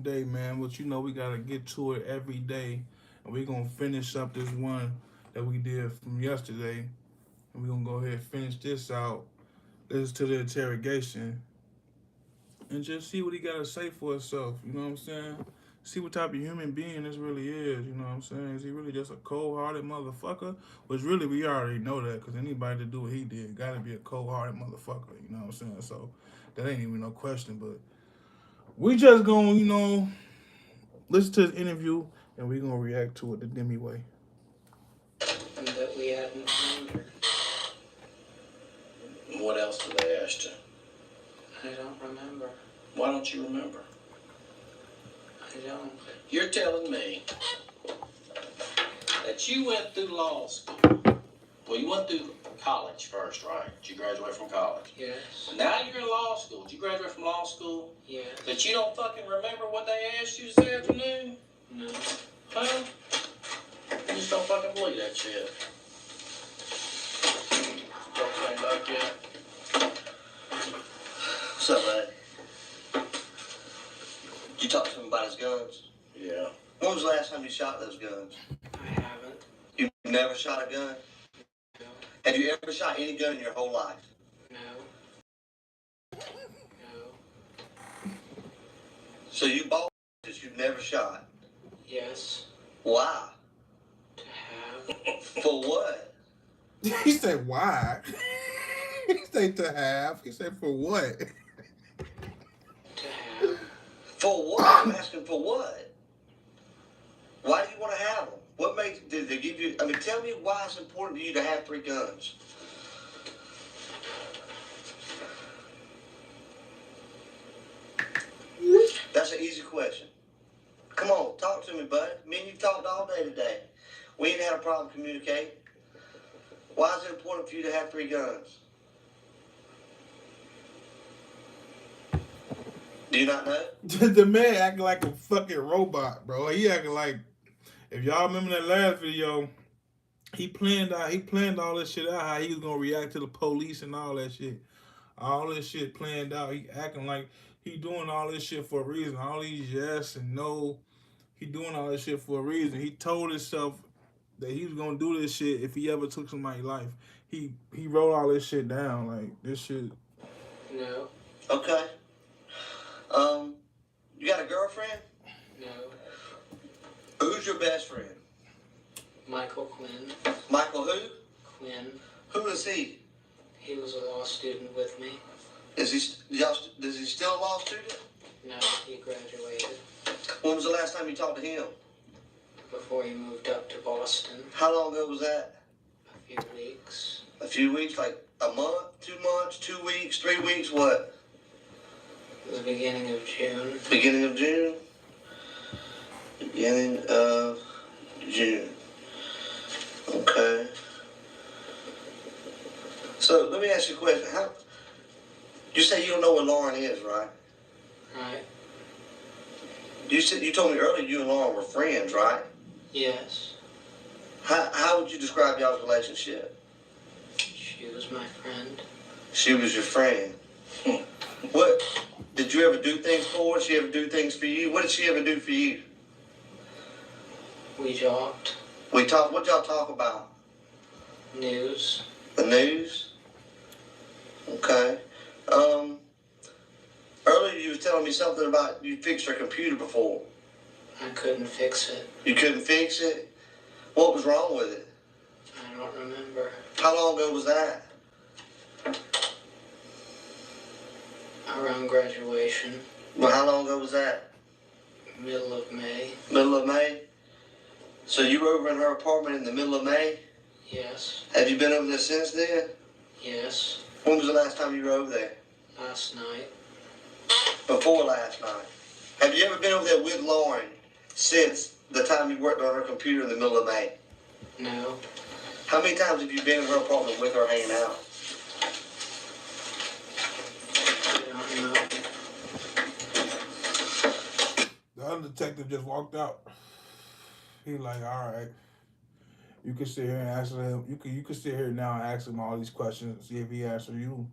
day, man. But you know, we gotta get to it every day, and we're gonna finish up this one that we did from yesterday, and we're gonna go ahead and finish this out. Listen to the interrogation, and just see what he gotta say for himself. You know what I'm saying? See what type of human being this really is. You know what I'm saying? Is he really just a cold-hearted motherfucker? Which really we already know that, because anybody to do what he did gotta be a cold-hearted motherfucker. You know what I'm saying? So that ain't even no question. But we just gonna, listen to his interview, and we're gonna react to it the Demi way. And that we hadn't found her. What else did they ask you? I don't remember. Why don't you remember? I don't. You're telling me that you went through law school. Well, you went through college first, right? Did you graduate from college? Yes. Now you're in law school. Did you graduate from law school? Yes. But you don't fucking remember what they asked you this afternoon? No. Huh? You just don't fucking believe that shit. Don't stand up yet. What's up, buddy? You talk to him about his guns? Yeah. When was the last time you shot those guns? I haven't. You've never shot a gun? No. Have you ever shot any gun in your whole life? No. No. So you bought that you've never shot? Yes. Why? To have. For what? He said, "Why?" He said, "To have." He said, "For what?" To have. For what? I'm asking for what? Why do you want to have them? What made did they give you? I mean, tell me why it's important to you to have 3 guns. That's an easy question. Come on, talk to me, bud. Me and you talked all day today. We ain't had a problem communicating. Why is it important for you to have 3 guns? Do you not know? The man acting like a fucking robot, bro. He acting like, if y'all remember that last video, he planned all this shit out, how he was gonna react to the police and all that shit. All this shit planned out. He acting like he doing all this shit for a reason. All these yes and no. He doing all this shit for a reason. He told himself that he was gonna do this shit if he ever took somebody's life. He wrote all this shit down. Like, this shit. No. Okay. You got a girlfriend? No. Who's your best friend? Michael Quinn. Michael who? Quinn. Who is he? He was a law student with me. Is he still a law student? No, he graduated When was the last time you talked to him? before he moved up to Boston. How long ago was that? A few weeks. A few weeks? Like a month? 2 months? 2 weeks? 3 weeks? What? The beginning of June. Beginning of June? Beginning of June. Okay. So let me ask you a question. You say you don't know where Lauren is, right? Right? You told me earlier you and Lauren were friends, right? Yes. How would you describe y'all's relationship? She was my friend. She was your friend. What? Did you ever do things for her? Did she ever do things for you? What did she ever do for you? We talked. What y'all talk about? News. The news? Okay. Earlier you was telling me something about you fixed her computer before. I couldn't fix it. You couldn't fix it? What was wrong with it? I don't remember. How long ago was that? Around graduation. Well, how long ago was that? Middle of May. Middle of May? So you were over in her apartment in the middle of May? Yes. Have you been over there since then? Yes. When was the last time you were over there? Last night. Before last night. Have you ever been over there with Lauren since the time you worked on her computer in the middle of May? No. How many times have you been in her apartment with her hanging out? I don't know. The other detective just walked out. He like, all right. You can sit here and ask him. You can sit here now and ask him all these questions and see if he answer you.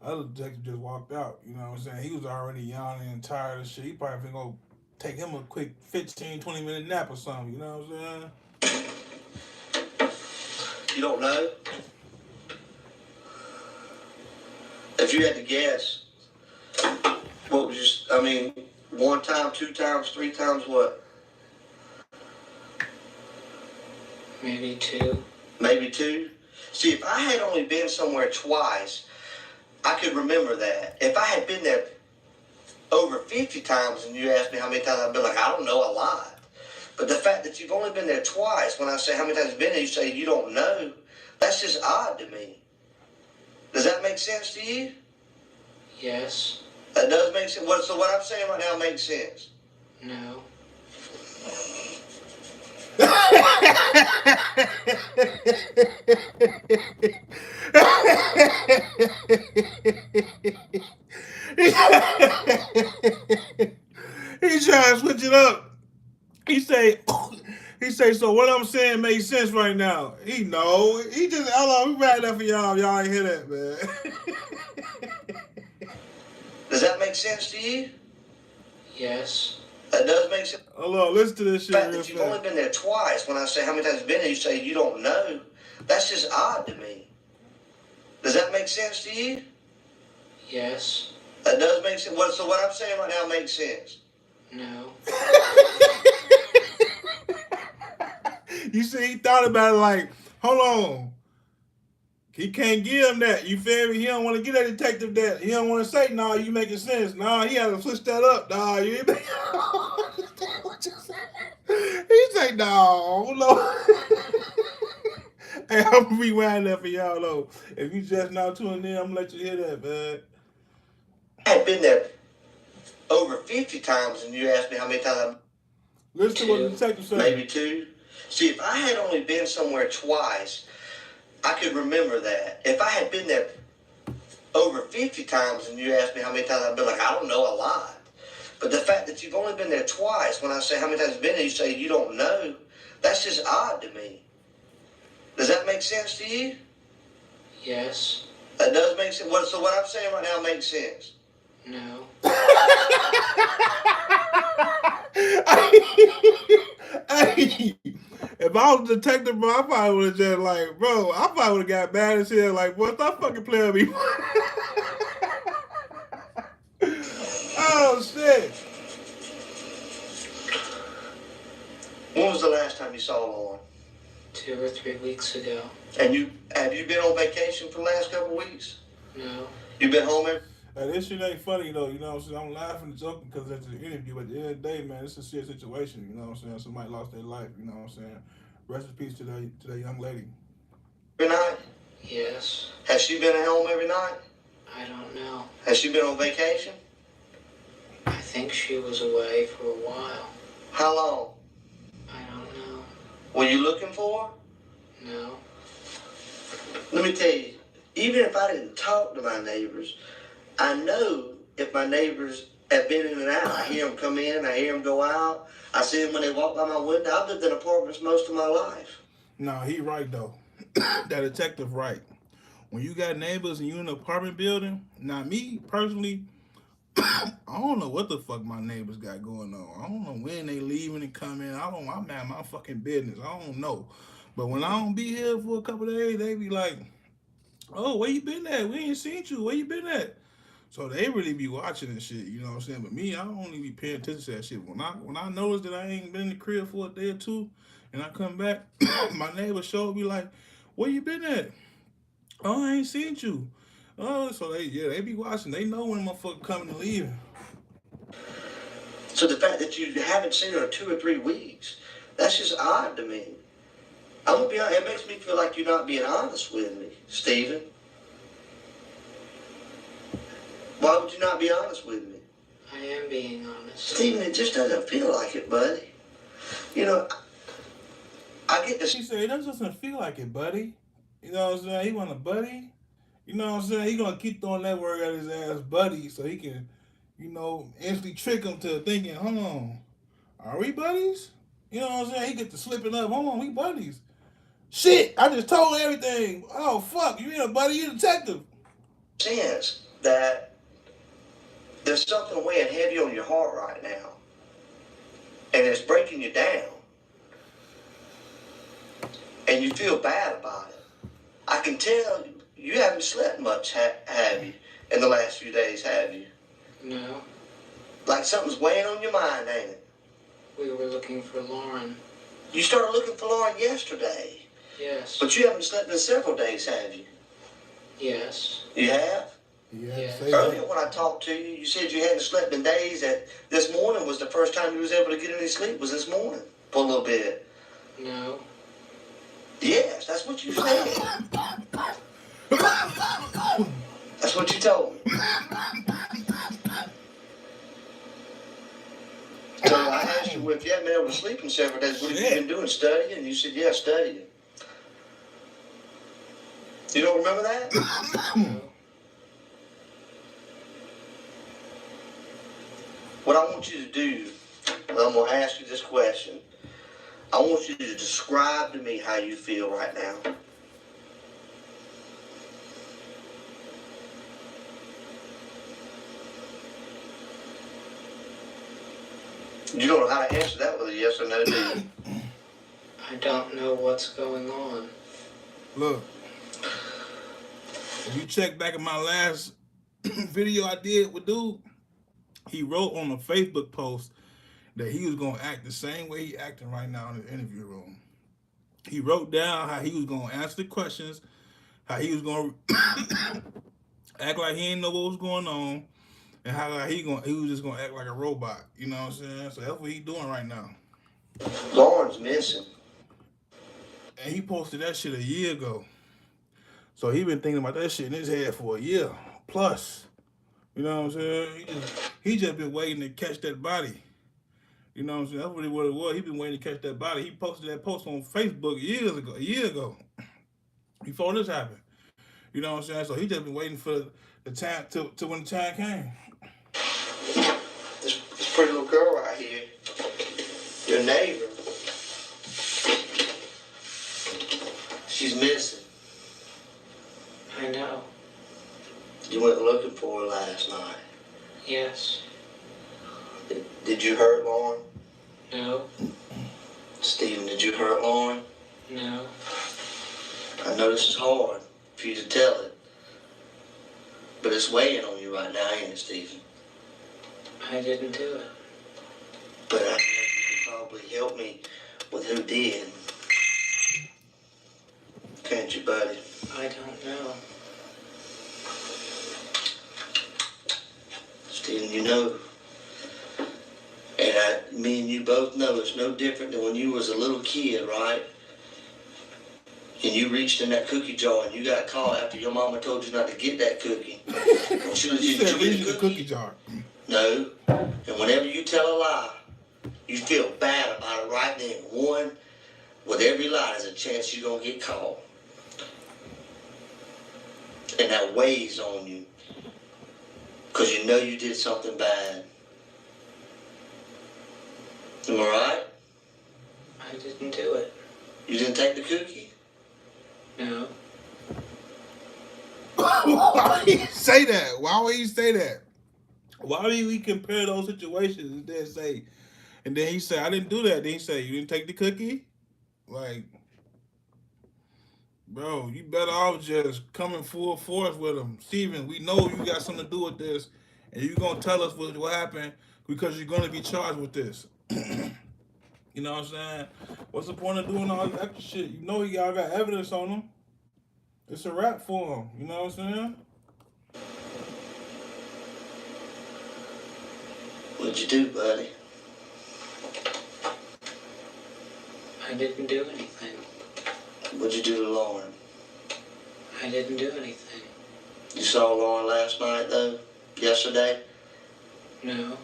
Other detective just walked out. You know what I'm saying? He was already yawning and tired of shit. He probably gonna take him a quick 15, 20-minute nap or something. You know what I'm saying? You don't know? If you had to guess, what was your, I mean, 1 time, 2 times, 3 times what? Maybe 2. Maybe 2? See, if I had only been somewhere twice, I could remember that. If I had been there over 50 times and you asked me how many times, I'd be like, I don't know, a lot. But the fact that you've only been there twice, when I say how many times you've been there, you say you don't know, that's just odd to me. Does that make sense to you? Yes. That does make sense. So what I'm saying right now makes sense? No. He trying to switch it up. He say, so what I'm saying makes sense right now. He know. He just, hold on, we ran that for y'all. Y'all ain't hear that, man. Does that make sense to you? Yes. That does make sense. Hold on, listen to this shit. The fact that you've only been there twice, when I say how many times you've been there, you say you don't know, that's just odd to me. Does that make sense to you? Yes. That does make sense. So what I'm saying right now makes sense? No. You see, he thought about it like, hold on. He can't give him that. You feel me? He don't want to give that detective that. He don't want to say, nah, you making sense. Nah, he had to switch that up. Nah, you ain't making what you saying. He say, no. Hey, I'm going to rewind that for y'all, though. If you just now tuning in, I'm going to let you hear that, man. I had been there over 50 times and you asked me how many times. Listen to what the detective said. Maybe 2. See, if I had only been somewhere twice, I could remember that. If I had been there over 50 times and you asked me how many times, I'd be like, I don't know, a lot. But the fact that you've only been there twice, when I say how many times you've been there, you say you don't know, that's just odd to me. Does that make sense to you? Yes. That does make sense. So what I'm saying right now makes sense? No. Hey, if I was a detective, bro, I probably would have just like, bro, I probably would have got bad as hell. Like, boy, stop fucking playing with me. Oh shit. When was the last time you saw Lauren? 2 or 3 weeks ago. And have you been on vacation for the last couple of weeks? No. You been home every? Hey, this shit ain't funny though, you know what I'm saying? I'm laughing and joking because it's an interview, but at the end of the day, man, it's a serious situation, you know what I'm saying? Somebody lost their life, you know what I'm saying? Rest in peace to that young lady. Every night? Yes. Has she been at home every night? I don't know. Has she been on vacation? I think she was away for a while. How long? I don't know. Were you looking for her? No. Let me tell you, even if I didn't talk to my neighbors, I know if my neighbors have been in and out. I hear them come in, I hear them go out. I see them when they walk by my window. I've lived in apartments most of my life. No, he right though. That detective right. When you got neighbors and you in an apartment building, now me personally, I don't know what the fuck my neighbors got going on. I don't know when they leaving and coming. I'm my fucking business. I don't know. But when I don't be here for a couple of days, they be like, oh, where you been at? We ain't seen you. Where you been at? So they really be watching and shit, you know what I'm saying? But me, I don't even be paying attention to that shit. When I notice that I ain't been in the crib for a day or two, and I come back, my neighbor showed me like, where you been at? Oh, I ain't seen you. Oh, so they be watching. They know when motherfucker coming and leaving. So the fact that you haven't seen her in 2 or 3 weeks, that's just odd to me. I'm gonna be honest, it makes me feel like you're not being honest with me, Stephen. Why would you not be honest with me? I am being honest. Stephen, it just doesn't feel like it, buddy. You know, I get this. He said, that doesn't feel like it, buddy. You know what I'm saying? He want a buddy. You know what I'm saying? He gonna keep throwing that word at his ass, buddy, so he can, instantly trick him to thinking, hold on, are we buddies? You know what I'm saying? He get to slipping up, hold on, we buddies. Shit, I just told everything. Oh, fuck, you ain't a buddy, you a detective. Sense. that there's something weighing heavy on your heart right now, and it's breaking you down, and you feel bad about it. I can tell you haven't slept much, have you, in the last few days, have you? No, Like something's weighing on your mind, ain't it? we were looking for Lauren. You started looking for Lauren yesterday, Yes. but you haven't slept in several days, have you? Yes. You have? Yeah. Earlier when I talked to you, you said you hadn't slept in days, that this morning was the first time you was able to get any sleep, was this morning, for a little bit. No. Yes, that's what you said. That's what you told me. So I asked you, well, if you hadn't been able to sleep in several days, what have you been doing, studying? And you said, yeah, studying. You don't remember that? No. What I want you to do, and I'm going to ask you this question. I want you to describe to me how you feel right now. You don't know how to answer that with a yes or no, do you? I don't know what's going on. Look, if you check back at my last video I did with dude, he wrote on a Facebook post that he was going to act the same way he acting right now in the interview room. He wrote down how he was going to answer the questions, how he was going to act like he didn't know what was going on, and how like he was just going to act like a robot. You know what I'm saying? So that's what he's doing right now. Lauren's missing. And he posted that shit a year ago. So he been thinking about that shit in his head for a year plus. You know what I'm saying? He just been waiting to catch that body. You know what I'm saying? That's really what it was. He been waiting to catch that body. He posted that post on Facebook a year ago, before this happened. You know what I'm saying? So he just been waiting for the time to when the time came. This pretty little girl right here, your neighbor, she's missing. I know. You went looking for her last night. Yes. Did you hurt Lauren? No. Stephen, did you hurt Lauren? No. I know this is hard for you to tell it, but it's weighing on you right now, ain't it, Stephen? I didn't do it. But I know you can probably help me with who did. Can't you, buddy? I don't know. Stephen, you know, and me and you both know it's no different than when you was a little kid, right? And you reached in that cookie jar and you got caught after your mama told you not to get that cookie. Well, You said reach the cookie jar. No. And whenever you tell a lie, you feel bad about it right then. One, with every lie, there's a chance you're going to get caught. And that weighs on you. Because you know you did something bad. Am I right? I didn't do it. You didn't take the cookie? No. Why would he say that? Why would he say that? Why do we compare those situations and then he say, I didn't do that. Then he say, you didn't take the cookie? Like, bro, you better off just coming full force with him. Steven, we know you got something to do with this, and you're going to tell us what happened because you're going to be charged with this. You know what I'm saying? What's the point of doing all this extra shit? You know y'all got evidence on him. It's a wrap for him. You know what I'm saying? What'd you do, buddy? I didn't do anything. What'd you do to Lauren? I didn't do anything. You saw Lauren last night, though? Yesterday? No.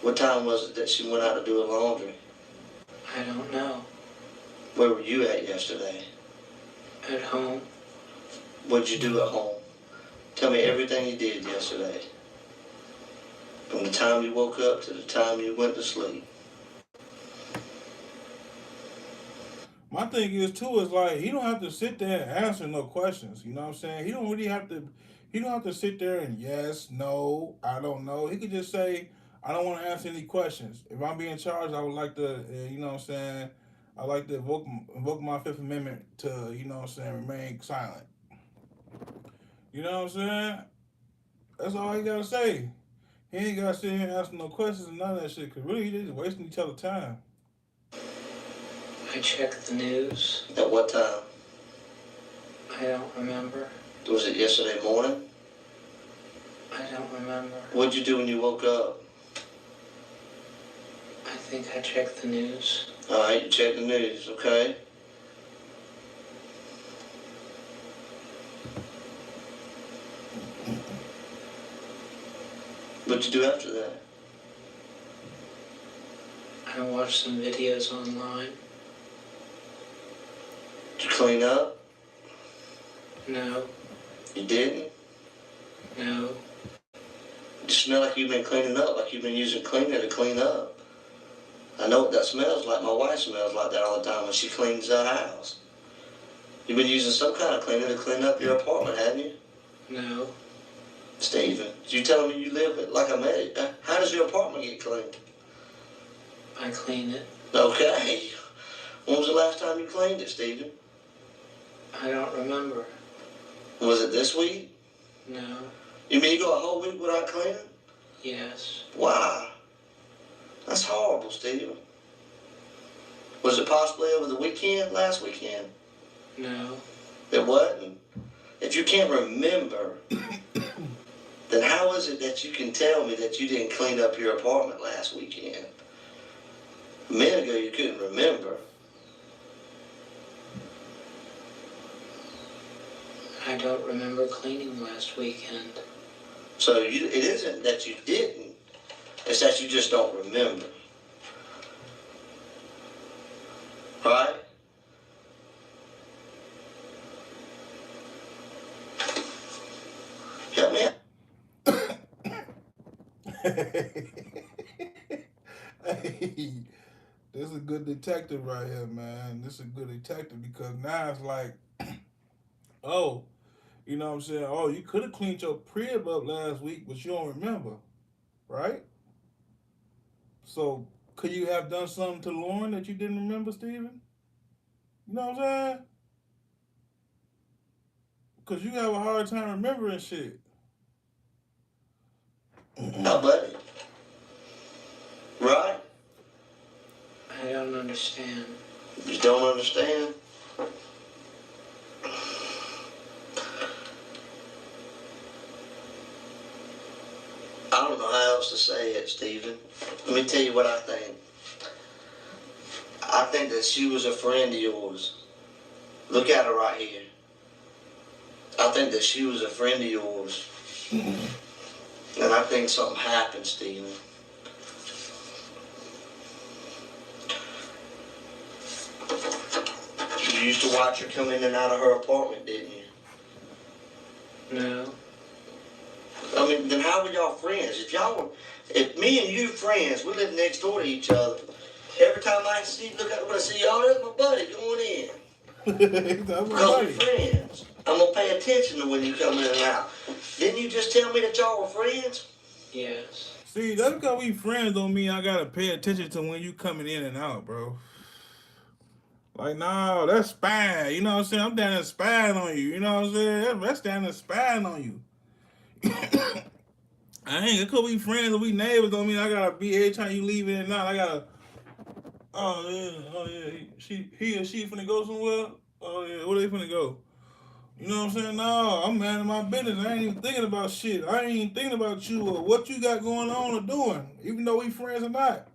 What time was it that she went out to do her laundry? I don't know. Where were you at yesterday? At home. What'd you do at home? Tell me everything you did yesterday. From the time you woke up to the time you went to sleep. My thing is too is like he don't have to sit there and answer no questions. You know what I'm saying? He don't really have to. He don't have to sit there and yes, no, I don't know. He could just say, I don't want to answer any questions. If I'm being charged, I would like to, you know what I'm saying, I like to invoke my Fifth Amendment to, you know what I'm saying, remain silent. You know what I'm saying? That's all he got to say. He ain't got to sit here and ask no questions and none of that shit, because really, he just wasting each other's time. I checked the news. At what time? I don't remember. Was it yesterday morning? I don't remember. What'd you do when you woke up? I think I checked the news. All right, you checked the news, okay? What'd you do after that? I watched some videos online. Did you clean up? No, You didn't? no. You smell like you've been cleaning up, like you've been using cleaner to clean up. I know what that smells like. My wife smells like that all the time when she cleans the house. You've been using some kind of cleaner to clean up your apartment, haven't you? No, Stephen, you telling me you live like a man? How does your apartment get cleaned? I clean it. Okay. When was the last time you cleaned it, Stephen? I don't remember. Was it this week? No, You mean you go a whole week without cleaning? yes, Why? That's horrible, Stephen. Was it possibly over the weekend, last weekend? no. It wasn't? If you can't remember, then how is it that you can tell me that you didn't clean up your apartment last weekend? A minute ago you couldn't remember. I don't remember cleaning last weekend. So it isn't that you didn't, it's that you just don't remember. Right? Help me out. Hey, this is a good detective right here, man. This is a good detective because now it's like, oh, you know what I'm saying? Oh, you could have cleaned your crib up last week, but you don't remember, right? So could you have done something to Lauren that you didn't remember, Steven? You know what I'm saying? Because you have a hard time remembering shit. Now, buddy. Right? I don't understand. You don't understand? I don't know how else to say it, Stephen. Let me tell you what I think. I think that she was a friend of yours. Look at her right here. I think that she was a friend of yours. And I think something happened, Stephen. You used to watch her come in and out of her apartment, didn't you? No, I mean, then how were y'all friends? If me and you friends, we live next door to each other. Every time I look out the window, see, oh, there's my buddy going in. That's my Because we're buddy. friends. I'm going to pay attention to when you come in and out. Didn't you just tell me that y'all were friends? yes. See, that's because we friends don't mean I gotta pay attention to when you coming in and out, bro. Like, no, that's spying. You know what I'm saying? I'm down there spying on you. You know what I'm saying? That's down there spying on you. I ain't, because we friends and we neighbors don't mean I gotta be every time you leave in and out. I gotta, oh yeah, he or she finna go somewhere? Oh yeah, where they finna go? You know what I'm saying? No, I'm man in my business. I ain't even thinking about shit. I ain't even thinking about you or what you got going on or doing, even though we friends or not.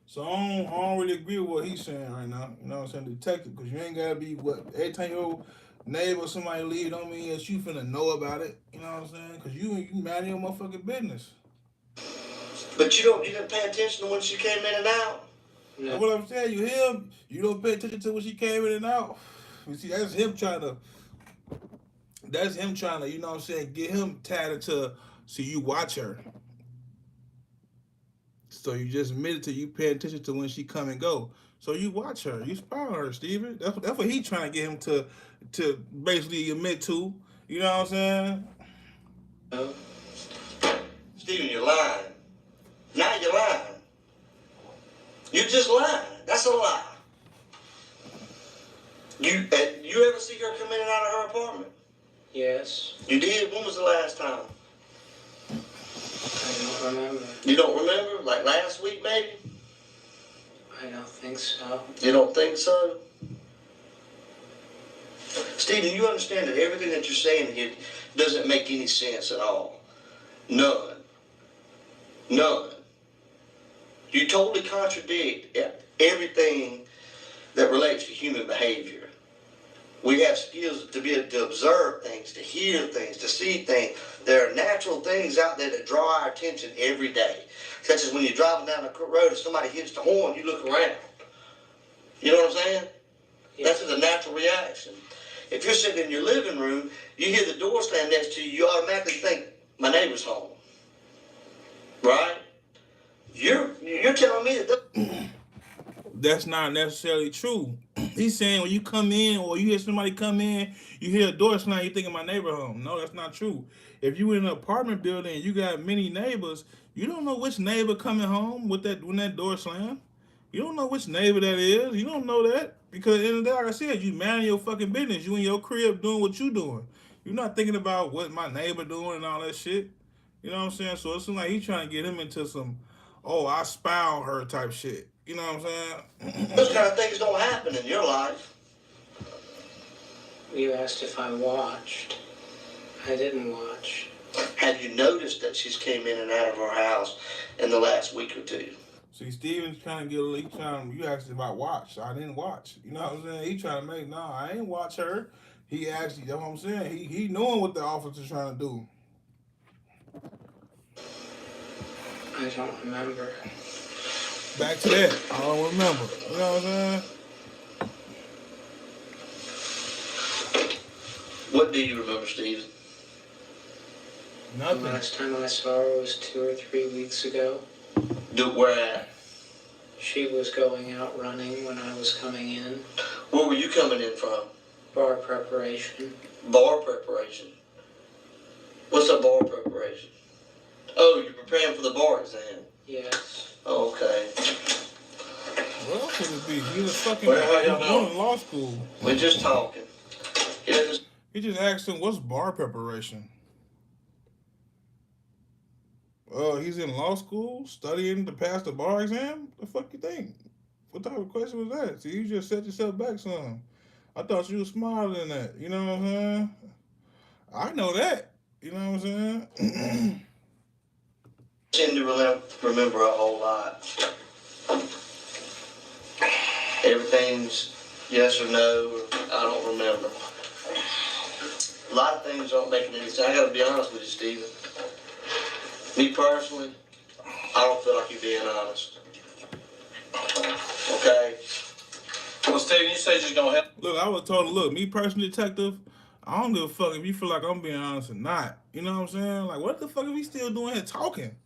So I don't really agree with what he's saying right now. You know what I'm saying? Detective, because you ain't got to be what, every time your neighbor or somebody leave, don't mean that you finna know about it. You know what I'm saying? Because you mind your motherfucking business. But you didn't pay attention to when she came in and out? That's No, what I'm saying. You don't pay attention to when she came in and out. You see, that's him trying to, you know what I'm saying, get him tatted to, so you watch her. So you just admitted to you paying attention to when she come and go. So you watch her, you spy on her, Steven. That's what he trying to get him to basically admit to. You know what I'm saying? No. Stephen, you're lying. Now you're lying. You're just lying. That's a lie. You ever see her come in and out of her apartment? Yes. You did? When was the last time? I don't remember. You don't remember? Like last week, maybe? I don't think so. You don't think so? Stephen, you understand that everything that you're saying here doesn't make any sense at all. None. None. You totally contradict everything that relates to human behavior. We have skills to be able to observe things, to hear things, to see things. There are natural things out there that draw our attention every day. Such as when you're driving down the road and somebody hits the horn, you look around. You know what I'm saying? Yes. That's a natural reaction. If you're sitting in your living room, you hear the door slam next to you, you automatically think, my neighbor's home. Right? You're telling me that That's not necessarily true. He's saying when you come in or you hear somebody come in, you hear a door slam, you thinking my neighbor home. No, that's not true. If you in an apartment building and you got many neighbors, you don't know which neighbor coming home with that when that door slam. You don't know which neighbor that is. You don't know that. Because at the end of the day, like I said, you man your fucking business. You in your crib doing what you doing. You're not thinking about what my neighbor doing and all that shit. You know what I'm saying? So it seems like he's trying to get him into some, oh, I spy on her type shit. You know what I'm saying? those kind of things don't happen in your life. You asked if I watched. I didn't watch. Have you noticed that she's came in and out of our house in the last week or two? See, Steven's trying to you asked about watch. I didn't watch. You know what I'm saying? He trying to make, no, I ain't watch her. He actually, that's what I'm saying. He knowing what the officer's trying to do. I don't remember. Back to that. I don't remember. You know what I'm saying? What do you remember, Stephen? The Nothing. last time I saw her was 2 or 3 weeks ago. Where at? She was going out running when I was coming in. Where were you coming in from? Bar preparation. Bar preparation. What's a bar preparation? Oh, you're preparing for the bar exam. Yes. Oh, okay. What else would it be? He's a fucking Well, how y'all he's know? going to law school. We're just talking. He just asked him, what's bar preparation? He's in law school studying to pass the bar exam? The fuck you think? What type of question was that? See, you just set yourself back some. I thought you was smarter than that. You know what I'm saying? I know that. You know what I'm saying? Tend to remember a whole lot. Everything's yes or no, or I don't remember. A lot of things don't make any sense. I gotta be honest with you, Stephen. Me personally, I don't feel like you're being honest. Okay? Well, Stephen, you said you're gonna help. Look, I was told, look, me personally, detective, I don't give a fuck if you feel like I'm being honest or not. You know what I'm saying? Like, what the fuck is he still doing here talking?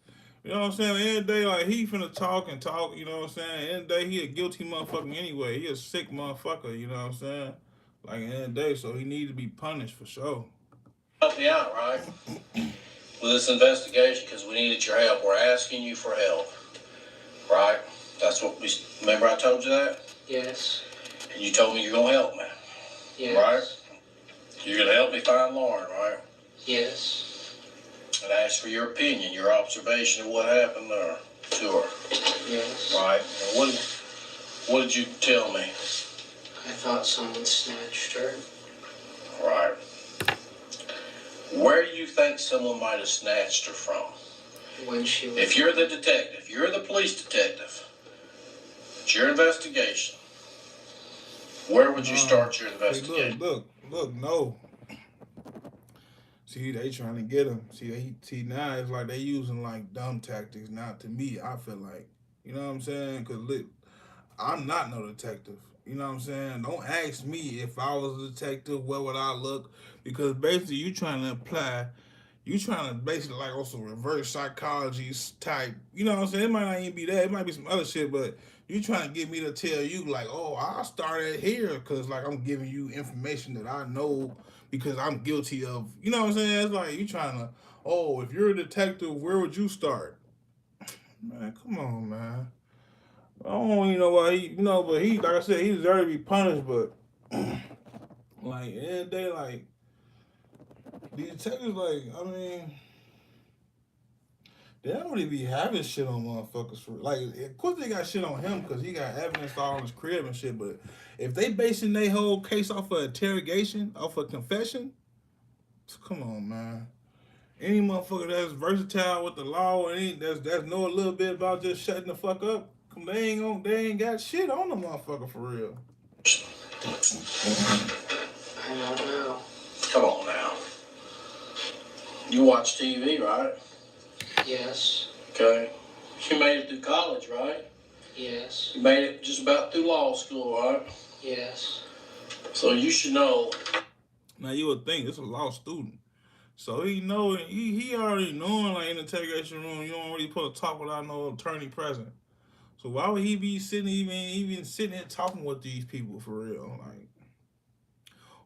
You know what I'm saying? At the end of the day, like, he finna talk and talk, you know what I'm saying? At the end of the day, he a guilty motherfucker anyway. He a sick motherfucker, you know what I'm saying? Like, at the end of the day, so he need to be punished for sure. Help me out, right? With this investigation, because we needed your help. We're asking you for help, right? That's what we, remember I told you that? Yes. And you told me you're gonna help me, Yes. right? You're gonna help me find Lauren, right? Yes. And ask for your opinion, your observation of what happened there to her, Yes. right? And what did you tell me? I thought someone snatched her. Right. Where do you think someone might have snatched her from? When she was... If you're the detective, you're the police detective, it's your investigation, where would you start your investigation? Hey, look, no. See, they trying to get him. See, now it's like they using like dumb tactics. Now, to me, I feel like, you know what I'm saying? Because look, I'm not no detective. You know what I'm saying? Don't ask me if I was a detective, what would I look? Because basically, you trying to basically like also reverse psychology type. You know what I'm saying? It might not even be that. It might be some other shit, but you trying to get me to tell you like, oh, I started here because like I'm giving you information that I know because I'm guilty of, you know what I'm saying? It's like you trying to, oh, if you're a detective, where would you start? Man, come on, man. I don't even know why he, but he, like I said, he deserved to be punished. But like, in the day, like these detectives, like, I mean, they don't really be having shit on motherfuckers for like. Of course, they got shit on him because he got evidence all on his crib and shit. But if they basing their whole case off of interrogation, off of confession, come on, man. Any motherfucker that's versatile with the law and that's know a little bit about just shutting the fuck up, they ain't got shit on the motherfucker for real. I don't know. Come on now. You watch TV, right? Yes. Okay. You made it through college, right? Yes. You made it just about through law school, right? Yes. So you should know. Now you would think it's a law student. So he already knowing like in the interrogation room you don't really put a talk without no attorney present. So why would he be sitting even sitting here talking with these people for real? Like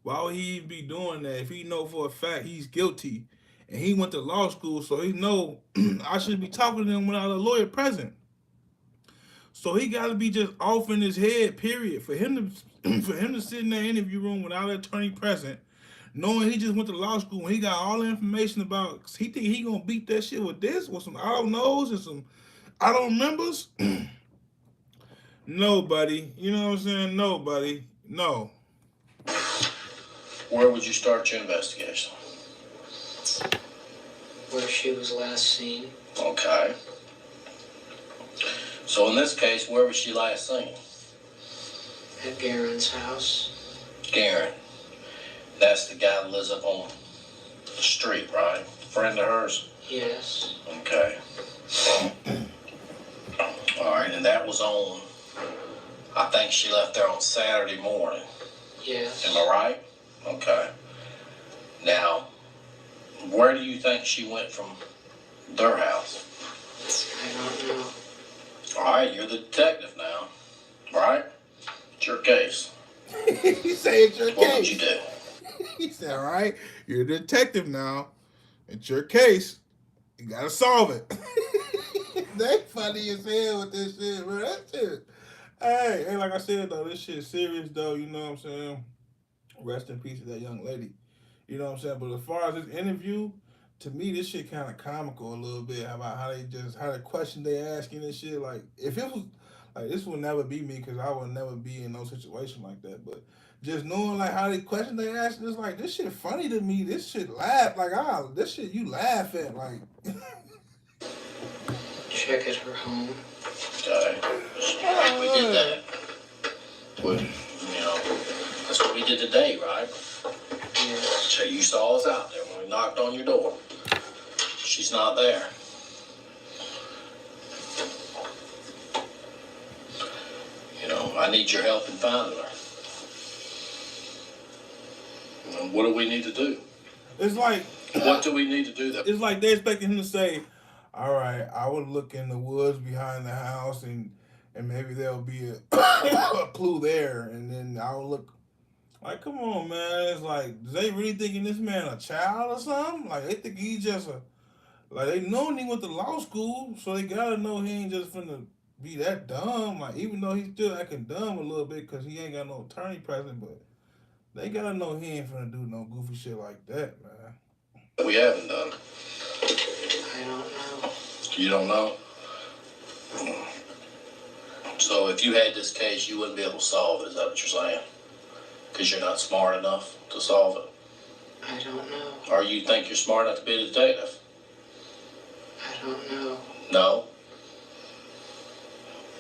why would he be doing that if he know for a fact he's guilty and he went to law school so he know I should be talking to him without a lawyer present. So he got to be just off in his head. Period. For him to sit in that interview room without an attorney present, knowing he just went to law school and he got all the information about, he think he gonna beat that shit with this, with some I don't knows and some I don't remembers. Nobody, you know what I'm saying? Nobody, no. Where would you start your investigation? Where she was last seen. Okay. So in this case, where was she last seen? At Garen's house. Garen. That's the guy that lives up on the street, right? Friend of hers? Yes. Okay. All right, and that was on, I think she left there on Saturday morning. Yes. Am I right? Okay. Now, where do you think she went from their house? I don't know. All right, you're the detective now, right? It's your case. He say it's your What case. would you do? He said, all right, you're a detective now. It's your case. You gotta solve it. They funny as hell with this shit, bro. That shit. Hey, like I said though, this shit serious though, you know what I'm saying? Rest in peace to that young lady. You know what I'm saying? But as far as this interview, to me this shit kinda comical a little bit about how the question they asking and shit. Like if it was like this would never be me because I would never be in no situation like that. But just knowing like how the question they ask, it's like this shit funny to me. This shit laugh like this shit you laugh at like. Check at her home. Okay. We did that. That's what we did today, right? Yes. So you saw us out there when we knocked on your door. She's not there. I need your help in finding her. And what do we need to do? It's like What do we need to do? It's like they expecting him to say, all right, I would look in the woods behind the house and maybe there'll be a clue there. And then I'll look. Like, come on, man. It's like, do they really thinking this man a child or something? Like, they think he's just like, they know he went to law school, so they gotta know he ain't just finna be that dumb. Like, even though he's still acting dumb a little bit because he ain't got no attorney present, but they gotta know he ain't finna do no goofy shit like that, man. We haven't done. I don't know. You don't know? So if you had this case, you wouldn't be able to solve it, is that what you're saying? Because you're not smart enough to solve it? I don't know. Or you think you're smart enough to be a detective? I don't know. No?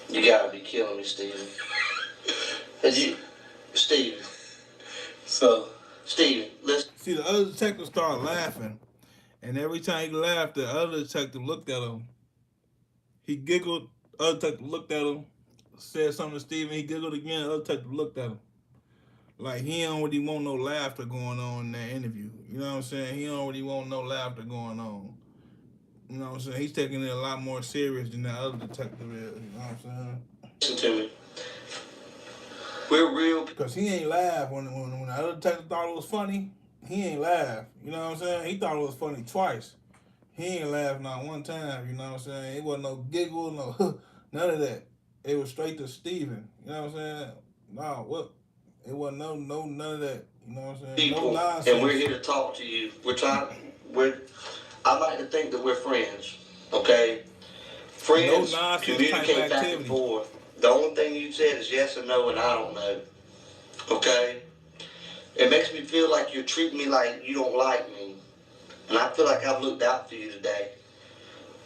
You gotta be killing me, Stephen. Stephen. So? Stephen, listen. See, the other detective started laughing, and every time he laughed, the other detective looked at him. He giggled, the other detective looked at him, said something to Steven, he giggled again, the other detective looked at him. Like, he don't really want no laughter going on in that interview. You know what I'm saying? He don't really want no laughter going on. You know what I'm saying? He's taking it a lot more serious than that other detective is. You know what I'm saying? Listen to me. We're real. Because he ain't laugh when the other detective thought it was funny. he ain't laugh. You know what I'm saying? He thought it was funny twice. He ain't laughed not one time. You know what I'm saying? It wasn't no giggle, no none of that. It was straight to Stephen. You know what I'm saying? No, what? It wasn't none of that. You know what I'm saying? People, No nonsense. and we're here to talk to you. I like to think that we're friends, okay? Friends No nonsense communicate type back and activity. forth. The only thing you said is yes or no, and I don't know, okay? It makes me feel like you're treating me like you don't like me, and I feel like I've looked out for you today.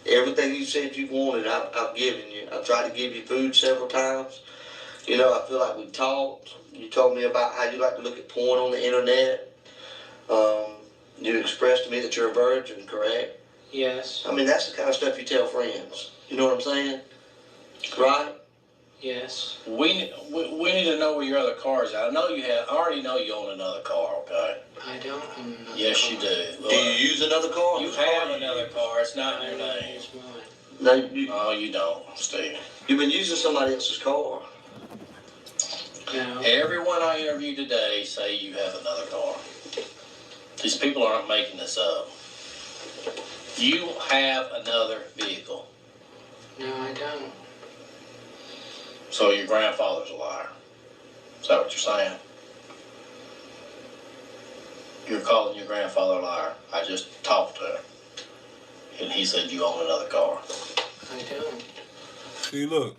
Everything you said you wanted, I've given you. I've tried to give you food several times. You know, I feel like we talked. You told me about how you like to look at porn on the internet. You expressed to me that you're a virgin, correct? Yes. I mean, that's the kind of stuff you tell friends. You know what I'm saying? Right? Yes. We need to know where your other car is at. I already know you own another car, okay? I don't own another Yes, car. you do. Look, Do you use another car? you have another car. It's not in your I name. use mine. No, Oh, you don't, Steve. you've been using somebody else's car. No. Everyone I interviewed today say you have another car. These people aren't making this up. You have another vehicle. No, I don't. So your grandfather's a liar. Is that what you're saying? You're calling your grandfather a liar. I just talked to him, and he said you own another car. I don't. See, look.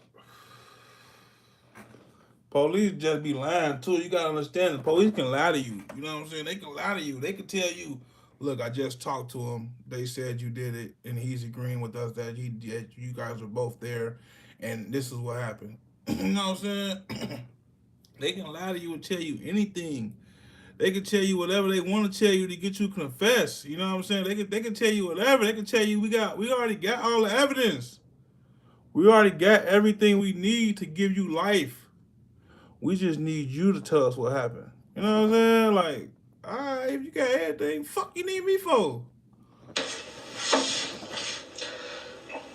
Police just be lying too. You gotta understand the police can lie to you. You know what I'm saying? They can lie to you. They can tell you, look, I just talked to him. They said you did it, and he's agreeing with us that he did. You guys were both there, and this is what happened. You know what I'm saying? They can lie to you and tell you anything. They can tell you whatever they want to tell you to get you confess. You know what I'm saying? They can tell you whatever. They can tell you we already got all the evidence. We already got everything we need to give you life. We just need you to tell us what happened. You know what I'm saying? Like, all right, if you got everything, fuck you need me for?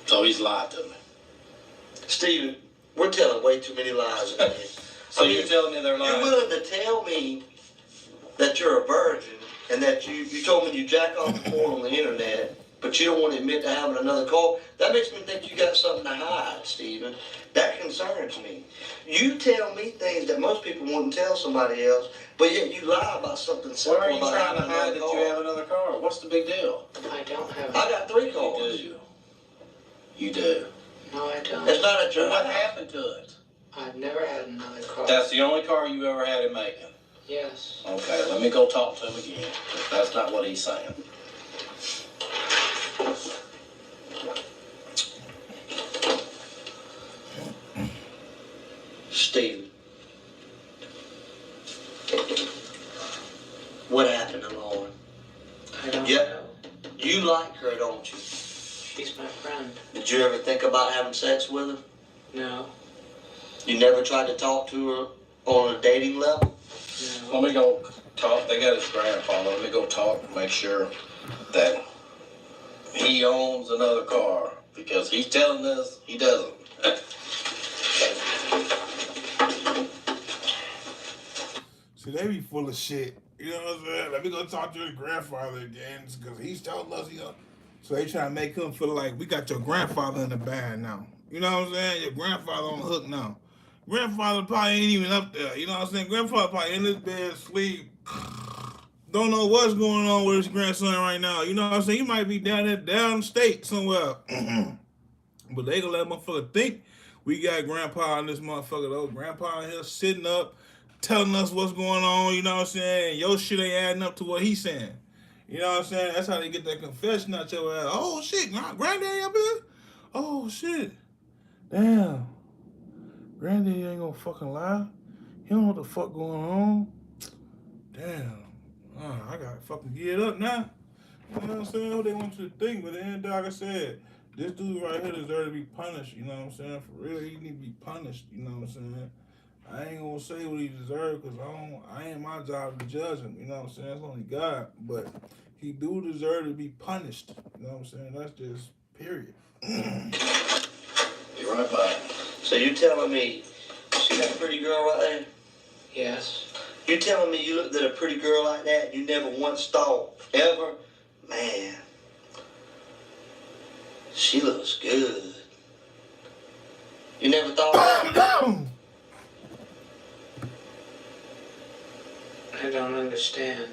So he's lied to me. Steven, we're telling way too many lies in here. So you're telling me they're lying? You're willing to tell me that you're a virgin and that you told me you jack off the porn on the internet, but you don't want to admit to having another car? That makes me think you got something to hide, Steven. That concerns me. You tell me things that most people wouldn't tell somebody else, but yet you lie about something simple. Why are you about trying to having hide another that you have another car? What's the big deal? I don't have. I got 3 cars. You do. You do. No, I don't. It's not at your What house. happened to it? I've never had another car. That's the only car you ever had in Macon. Yes. Okay, let me go talk to him again. If that's not what he's saying. Steve, what happened to Lauren? I don't Yep. know. You like her, don't you? She's my friend. Did you ever think about having sex with her? No. You never tried to talk to her on a dating level? No. Let me go talk. They got his grandfather. Let me go talk and make sure that he owns another car, because he's telling us he doesn't. See, they be full of shit. You know what I'm saying? Let me go talk to your grandfather again, because he's telling us, So they trying to make him feel like we got your grandfather in the bag now. You know what I'm saying? Your grandfather on the hook now. Grandfather probably ain't even up there. You know what I'm saying? Grandfather probably in his bed, sleep. Don't know what's going on with his grandson right now. You know what I'm saying? He might be down there downstate somewhere. But they gonna let motherfucker think we got grandpa in this motherfucker though. Grandpa in here sitting up, telling us what's going on, you know what I'm saying? Your shit ain't adding up to what he's saying. You know what I'm saying? That's how they get that confession out your ass. Oh shit, granddaddy up here? Oh shit. Damn. Granddaddy ain't gonna fucking lie. He don't know what the fuck going on. Damn. I gotta fucking get up now. You know what I'm saying? What they want you to think, but then, like I said, this dude right here deserves to be punished. You know what I'm saying? For real, he need to be punished. You know what I'm saying? I ain't gonna say what he deserves, because I ain't my job to judge him. You know what I'm saying? It's only God. But he do deserve to be punished. You know what I'm saying? That's just period. Be right back. So you telling me, see that pretty girl right there? Yes. You telling me you looked at a pretty girl like that and you never once thought, ever, man, she looks good. You never thought that? I don't understand.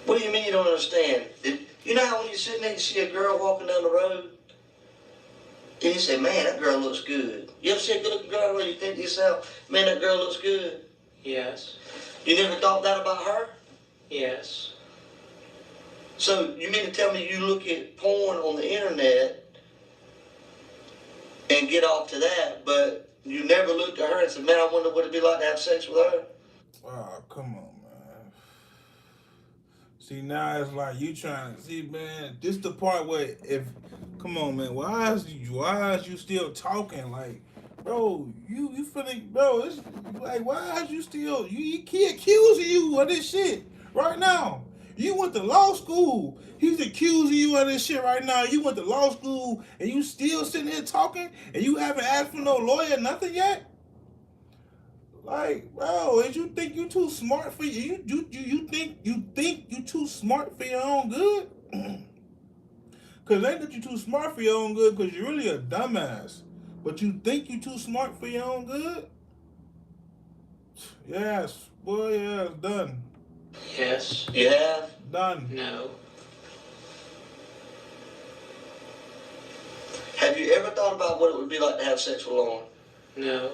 What do you mean you don't understand? You know how when you're sitting there, you see a girl walking down the road, and you say, man, that girl looks good. You ever see a good-looking girl and you think to yourself, man, that girl looks good? Yes. You never thought that about her? Yes. So you mean to tell me you look at porn on the internet and get off to that, but you never looked at her and said, man, I wonder what it'd be like to have sex with her? Oh, come on, man. See, now it's like you trying to see, man. This the part where come on, man. Why is you still talking? Like, bro, you finna, bro. It's like, why is you still? He accusing you of this shit right now. You went to law school. He's accusing you of this shit right now. You went to law school and you still sitting here talking and you haven't asked for no lawyer, nothing yet. Like, bro, is you think you too smart for you think you too smart for your own good? Cause ain't that you too smart for your own good, cause you're really a dumbass. But you think you too smart for your own good? Yes, boy, yes, done. Yes. You have? Done. No. Have you ever thought about what it would be like to have sex with Lauren? No.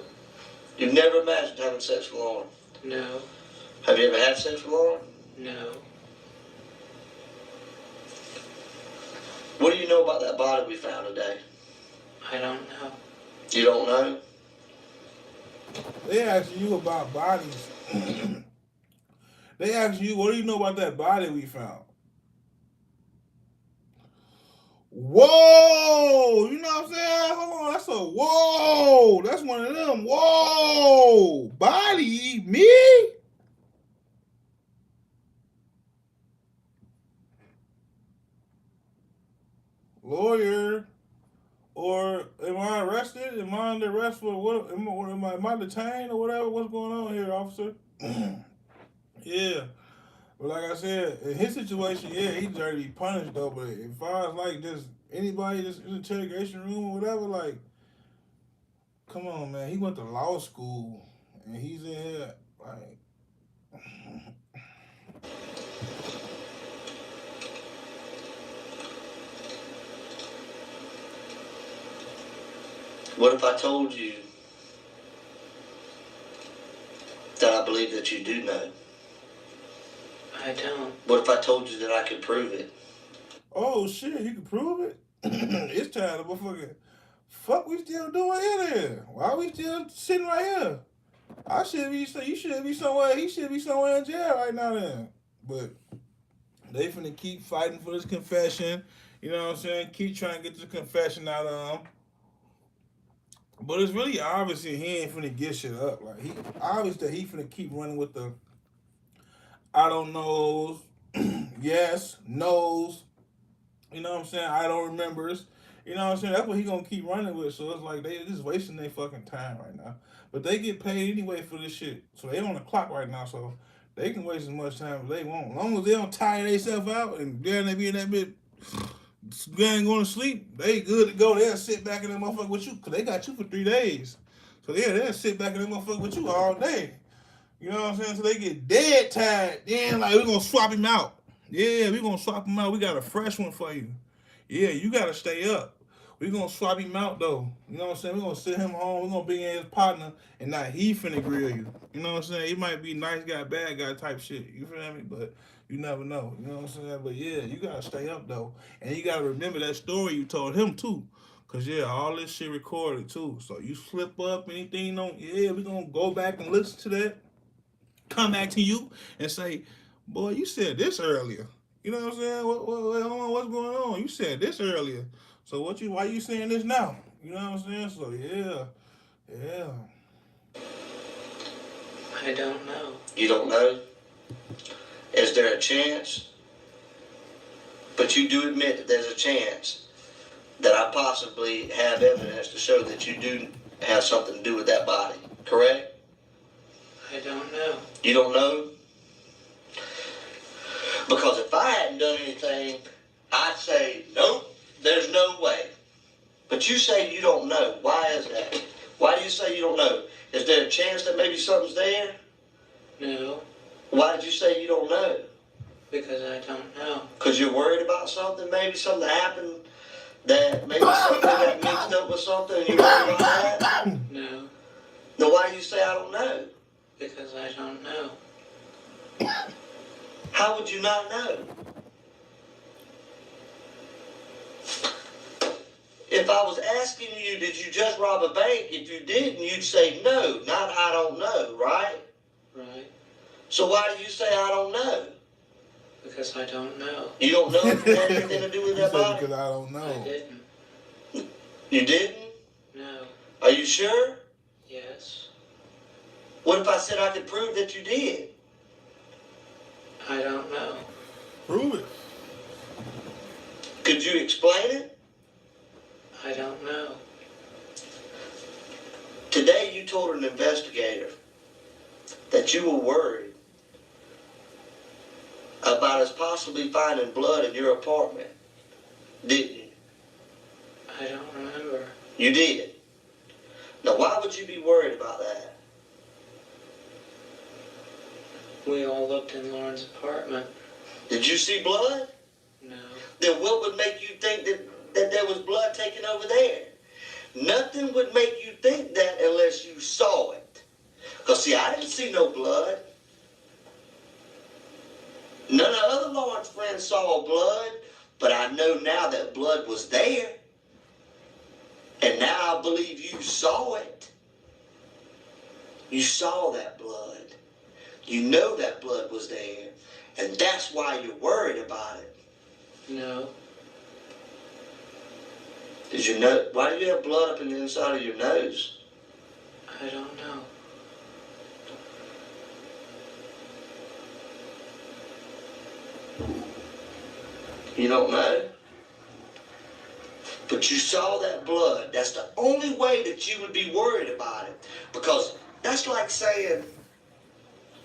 You've never imagined having sex with Lauren? No. Have you ever had sex with Lauren? No. What do you know about that body we found today? I don't know. You don't know? They asking you about bodies. They asking you, what do you know about that body we found? Whoa! You know what I'm saying? Hold on, that's a whoa! That's one of them. Whoa! Body? Me? Lawyer? Or am I arrested? Am I under arrest for what? Am I detained or whatever? What's going on here, officer? Yeah. But like I said, in his situation, yeah, he deserved to be punished though. But as far as like just anybody just in the interrogation room or whatever, like, come on, man. He went to law school and he's in here like. What if I told you that I believe that you do know? I don't. What if I told you that I could prove it? Oh shit, you can prove it? It's time to motherfucking fuck we still doing here then? Why we still sitting right here? You should be somewhere, he should be somewhere in jail right now then. But they finna keep fighting for this confession. You know what I'm saying? Keep trying to get this confession out of him. But it's really obvious that he ain't finna get shit up. Like he obvious that he finna keep running with the I don't knows, yes, knows, you know what I'm saying? I don't remembers. You know what I'm saying? That's what he gonna keep running with. So it's like they just wasting their fucking time right now. But they get paid anyway for this shit. So they on the clock right now, so they can waste as much time as they want. As long as they don't tire themselves out and then they be in that bit ain't going to sleep, they good to go. They'll sit back in that motherfucker with you, because they got you for 3 days. So yeah, they'll sit back in that motherfucker with you all day. You know what I'm saying? So they get dead tired. Then like, we're going to swap him out. Yeah, we're going to swap him out. We got a fresh one for you. Yeah, you got to stay up. We're going to swap him out, though. You know what I'm saying? We're going to send him home. We're going to bring in his partner, and now he finna grill you. You know what I'm saying? He might be nice guy, bad guy type shit. You feel me? But you never know. You know what I'm saying? But yeah, you got to stay up, though. And you got to remember that story you told him, too. Because, yeah, all this shit recorded, too. So you slip up, anything, we're going to go back and listen to that. Come back to you and say, boy, you said this earlier. You know what I'm saying? Hold on, what's going on? You said this earlier. So why you saying this now? You know what I'm saying? So yeah. I don't know. You don't know? Is there a chance? But you do admit that there's a chance that I possibly have evidence to show that you do have something to do with that body, correct? I don't know. You don't know? Because if I hadn't done anything, I'd say, nope, there's no way. But you say you don't know. Why is that? Why do you say you don't know? Is there a chance that maybe something's there? No, Why did you say you don't know? because I don't know. Because you're worried about something, maybe something happened that maybe something got mixed up with something and you're worried about that? No, Then why do you say I don't know? because I don't know. How would you not know? If I was asking you, did you just rob a bank? If you didn't, you'd say no, not I don't know, right? Right? So why do you say I don't know? Because I don't know. You don't know if it had anything to do with He that said body? because I don't I know. didn't. You didn't? No. Are you sure? Yes. What if I said I could prove that you did? I don't know. Prove it. Could you explain it? I don't know. Today you told an investigator that you were worried about us possibly finding blood in your apartment, didn't you? I don't remember. You did. Now why would you be worried about that? We all looked in Lauren's apartment. Did you see blood? No. Then what would make you think that there was blood taken over there? Nothing would make you think that unless you saw it. Because see, I didn't see no blood. None of the other Lauren's friends saw blood, but I know now that blood was there. And now I believe you saw it. You saw that blood. You know that blood was there. And that's why you're worried about it. No. Did you know? Why do you have blood up in the inside of your nose? I don't know. You don't know? But you saw that blood. That's the only way that you would be worried about it. Because that's like saying,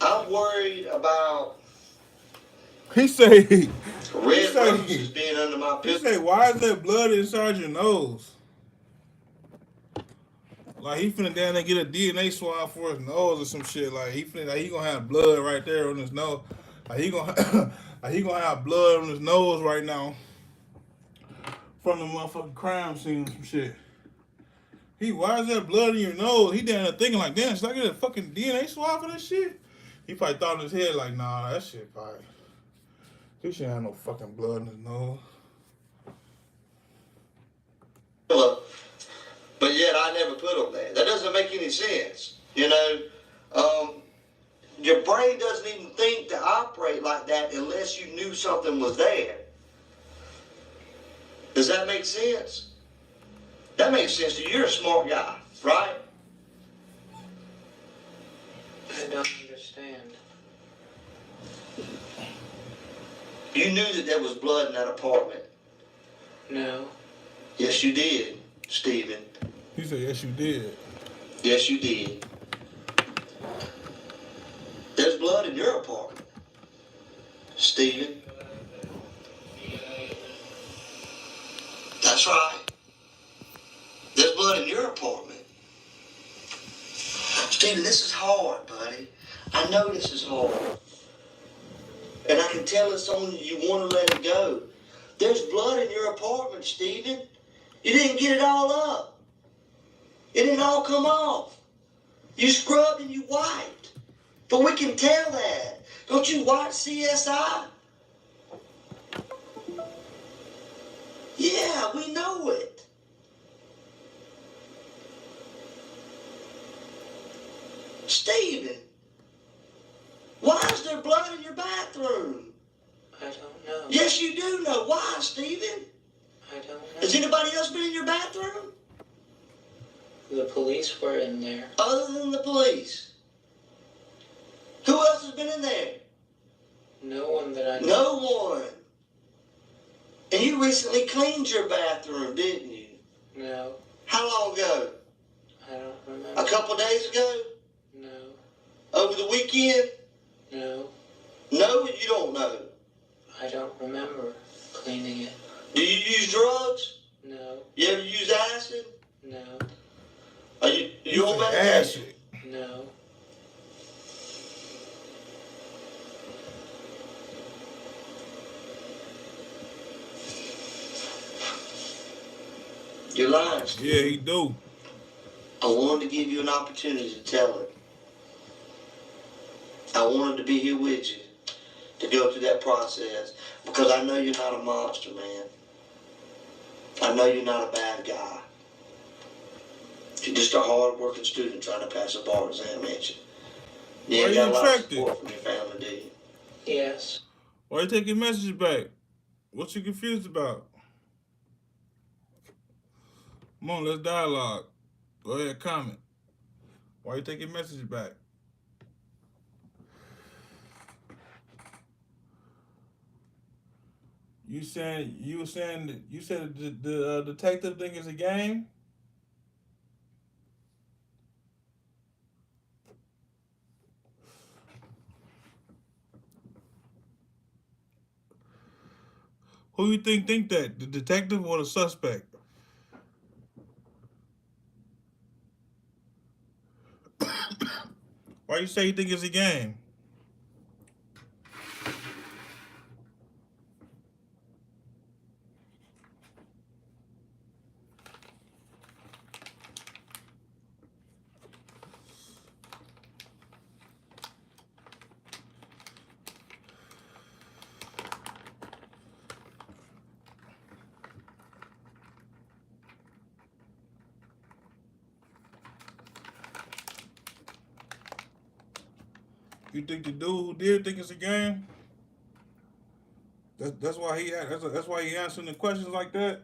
I'm worried about He say, red roses being under my he pillow. say, why is there blood inside your nose? Like he finna down there get a DNA swab for his nose or some shit. Like he gonna have blood right there on his nose. Like he gonna have blood on his nose right now from the motherfucking crime scene or some shit. Why is there blood in your nose? He down there thinking like, damn, should I get a fucking DNA swab for this shit? He probably thought in his head like, nah, that shit probably. He shouldn't have no fucking blood in his nose. But yet I never put them there. That doesn't make any sense. You know, your brain doesn't even think to operate like that unless you knew something was there. Does that make sense? That makes sense to you. You're a smart guy, right? I don't understand. You knew that there was blood in that apartment. No. Yes, you did, Stephen. He said, yes, you did. Yes, you did. There's blood in your apartment, Stephen. That's right. There's blood in your apartment. Stephen, this is hard, buddy. I know this is hard. And I can tell it's on you want to let it go. There's blood in your apartment, Stephen. You didn't get it all up. It didn't all come off. You scrubbed and you wiped. But we can tell that. Don't you watch CSI? Yeah, we know it. Stephen, why is there blood in your bathroom? I don't know. Yes, you do know. Why, Stephen? I don't know. Has anybody else been in your bathroom? The police were in there. Other than the police? Who else has been in there? No one that I know. No one. And you recently cleaned your bathroom, didn't you? No. How long ago? I don't remember. A couple days ago? again? No, No, you don't know. I don't remember cleaning it. Do you use drugs? No, You ever use acid? no, Are you on medication? acid. no. You're lying, Yeah, Steve. he do. I wanted to give you an opportunity to tell it. I wanted to be here with you to go through that process because I know you're not a monster, man. I know you're not a bad guy. You're just a hard-working student trying to pass a bar exam, ain't you? You Why ain't you got a lot of attracted? support from your family, do you? Yes. Why you taking message back? What you confused about? Come on, let's dialogue. Go ahead, comment. Why you taking message back? You said the detective think it's a game? Who you think that? The detective or the suspect? Why you say you think it's a game? You think the dude who did think it's a game? That's why that's why he answering the questions like that.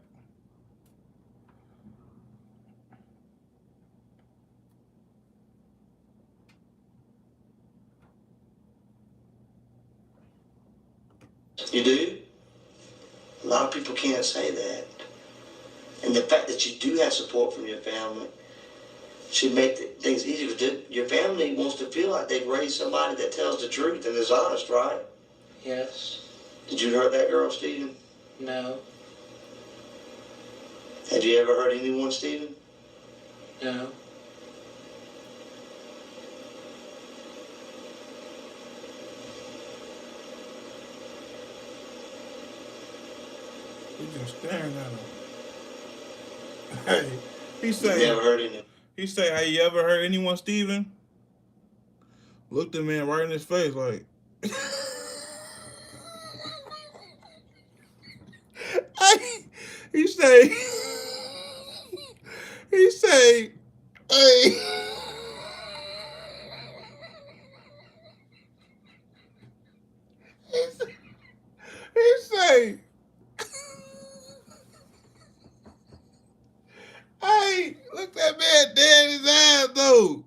You do? A lot of people can't say that. And the fact that you do have support from your family should make things easier. Your family wants to feel like they've raised somebody that tells the truth and is honest, right? Yes. Did you hurt that girl, Stephen? No, Have you ever hurt anyone, Stephen? no. He's just staring at him. Hey, he You say, never hurt anyone. "Hey, you ever hurt anyone, Steven?" Looked the man right in his face like, hey, he say, he say, hey, he say, hey, look that man dead in his ass though.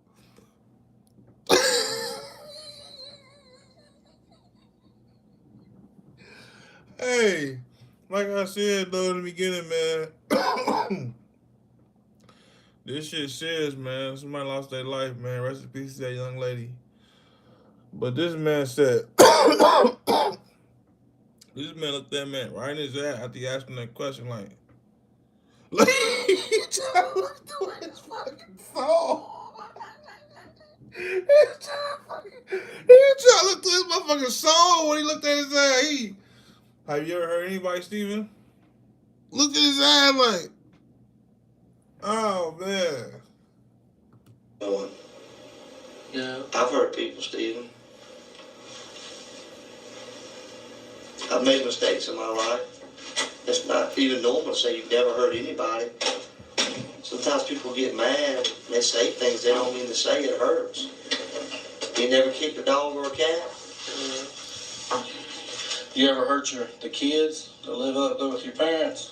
Hey, like I said though in the beginning, man, this shit serious, man. Somebody lost their life, man. Rest in peace to that young lady. But this man said, this man looked that man right in his ass after he asked him that question, like he trying to look through his fucking soul. He trying to look through his motherfucking soul when he looked at his ass. Have you ever heard anybody, Steven? Looked at his ass like, oh man. No. I've hurt people, Stephen. I've made mistakes in my life. It's not even normal to say you've never hurt anybody. Sometimes people get mad. They say things they don't mean to say. It hurts. You never kicked a dog or a cat? No. You ever hurt the kids that live up there with your parents?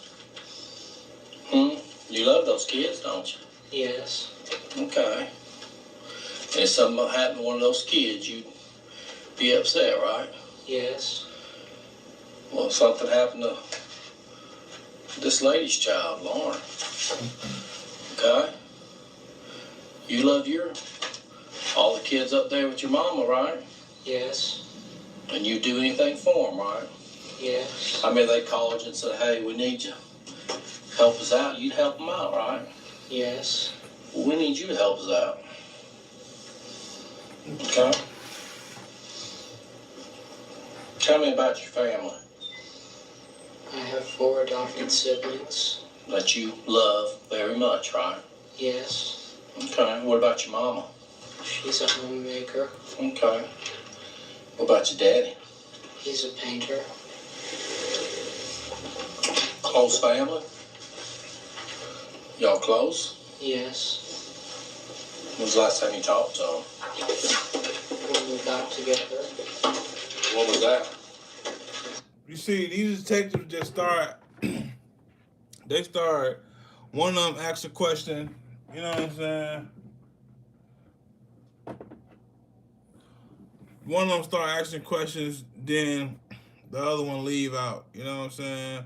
You love those kids, don't you? Yes. Okay. And if something happened to one of those kids, you'd be upset, right? Yes. Well, if something happened to this lady's child, Lauren. Okay? You love all the the kids up there with your mama, right? Yes. And you do anything for them, right? Yes. I mean, they called you and said, hey, we need you. Help us out. You'd help them out, right? Yes. Well, we need you to help us out. Okay? Tell me about your family I have 4 adopted siblings. that you love very much, right? Yes. Okay. What about your mama? She's a homemaker. Okay. What about your daddy? He's a painter. Close family? Y'all close? Yes. When's the last time you talked to them? When we got together. What was that? You see, these detectives just start. They start. One of them asks a question. You know what I'm saying? One of them start asking questions, then the other one leave out. You know what I'm saying?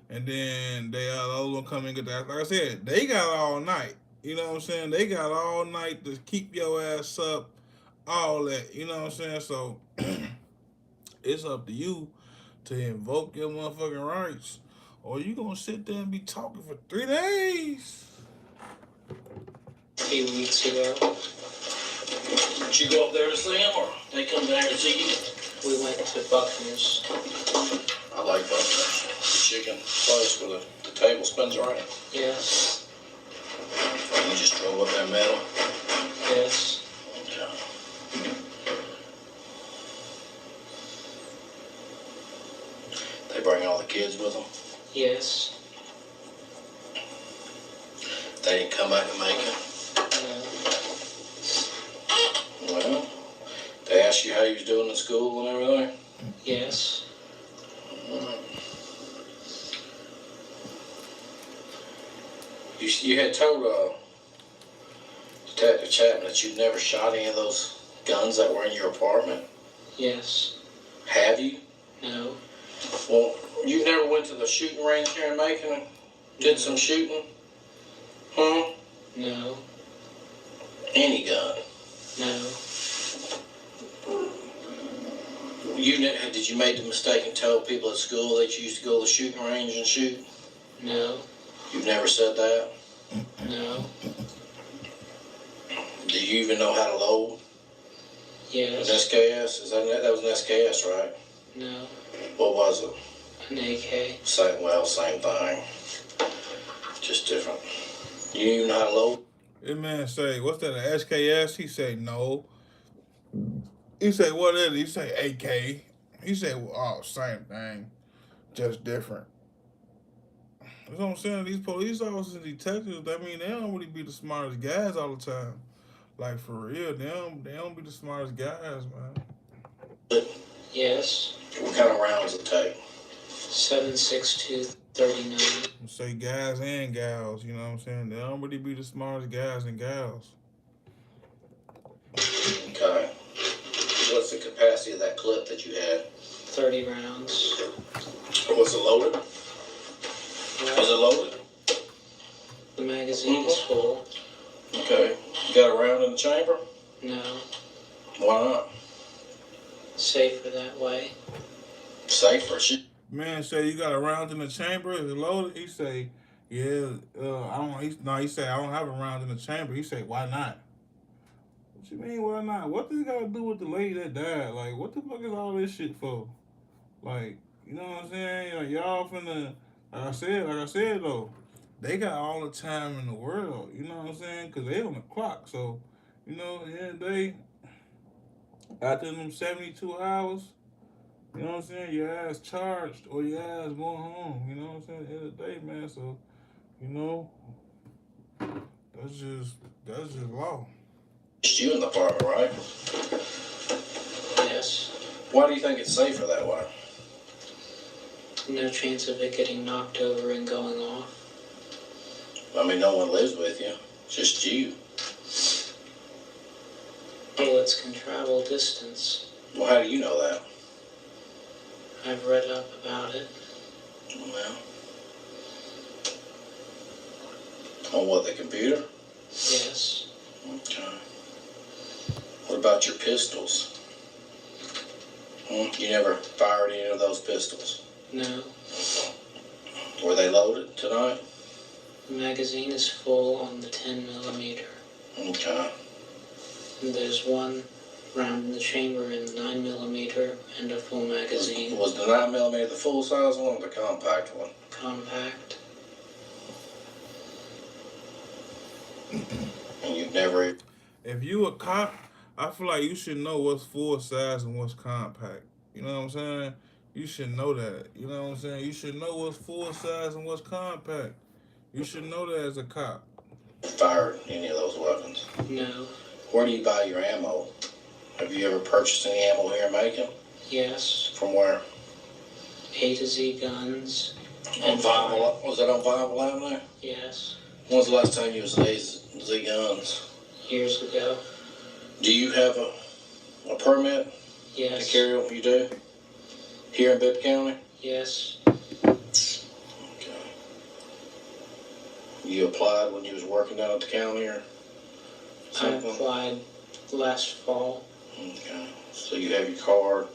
And then the other one come and get that. Like I said, they got all night. You know what I'm saying? They got all night to keep your ass up, all that. You know what I'm saying? So it's up to you to invoke your motherfucking rights, or you gonna sit there and be talking for 3 days. A few weeks ago, Did you go up there to see them, or they come down to see you? we went to Buckner's. I like that chicken place where the table spins around. Yes. You just drove up that metal. Yes. Okay. They bring all the kids with them. Yes. They didn't come back to Macon. No. Well, they asked you how you was doing in school and everything. Yes. You had told Detective Chapman that you'd never shot any of those guns that were in your apartment. Yes. Have you? No. Well, you never went to the shooting range here in Macon and did some shooting? Huh? No. Any gun? No. Did you make the mistake and tell people at school that you used to go to the shooting range and shoot? No. You've never said that? No. Do you even know how to load an Yes. SKS? That was an SKS, right? No. What was it? An AK. Same thing. Just different. You even know how to load? This man say, what's that, an SKS? He say, no. He say, what is it? He say, AK. He say, well, oh, same thing, just different. That's what I'm saying. These police officers and detectives, I mean, they don't really be the smartest guys all the time. Like, for real, they don't be the smartest guys, man. Yes. What kind of rounds it take? 7.62 .39. Say guys and gals, you know what I'm saying? They don't really be the smartest guys and gals. Okay. What's the capacity of that clip that you had? 30 rounds. Was it loaded? Was it loaded? The magazine is full. Okay. You got a round in the chamber? No. Why not? Safer that way. Safer. Man say, you got a round in the chamber, is it loaded? He say, yeah, he say, I don't have a round in the chamber. He say, why not? What you mean, why not? What does it got to do with the lady that died? Like, what the fuck is all this shit for? Like, you know what I'm saying? Like, y'all finna, like I said though, they got all the time in the world, you know what I'm saying? Because they on the clock, so, you know, at the end of the day, after them 72 hours, you know what I'm saying, your ass charged or your ass going home, you know what I'm saying? At the end of the day, man, so, you know, that's just law. Just you in the apartment, right? Yes. Why do you think it's safer that way? No chance of it getting knocked over and going off. I mean, no one lives with you. It's just you. Bullets can travel distance. Well, how do you know that? I've read up about it. Well, on what, the computer? Yes. Okay. What about your pistols? You never fired any of those pistols? No. Were they loaded tonight? The magazine is full on the 10mm. Okay. And there's one round in the chamber in the 9mm and a full magazine. Was the 9mm the full size one or the compact one? Compact. And you've never. If you a cop, I feel like you should know what's full size and what's compact. You know what I'm saying? You should know that. You know what I'm saying? You should know what's full size and what's compact. You should know that as a cop. Fired any of those weapons? No. Where do you buy your ammo? Have you ever purchased any ammo here in Macon? Yes. From where? A to Z Guns. On Viable. Was that on Viable Avenue? Yes. When was the last time you was at Z Guns? Years ago. Do you have a permit Yes. to carry what you do? Here in Bibb County? Yes. Okay. You applied when you was working down at the county or I something? applied last fall. Okay. So you have your card.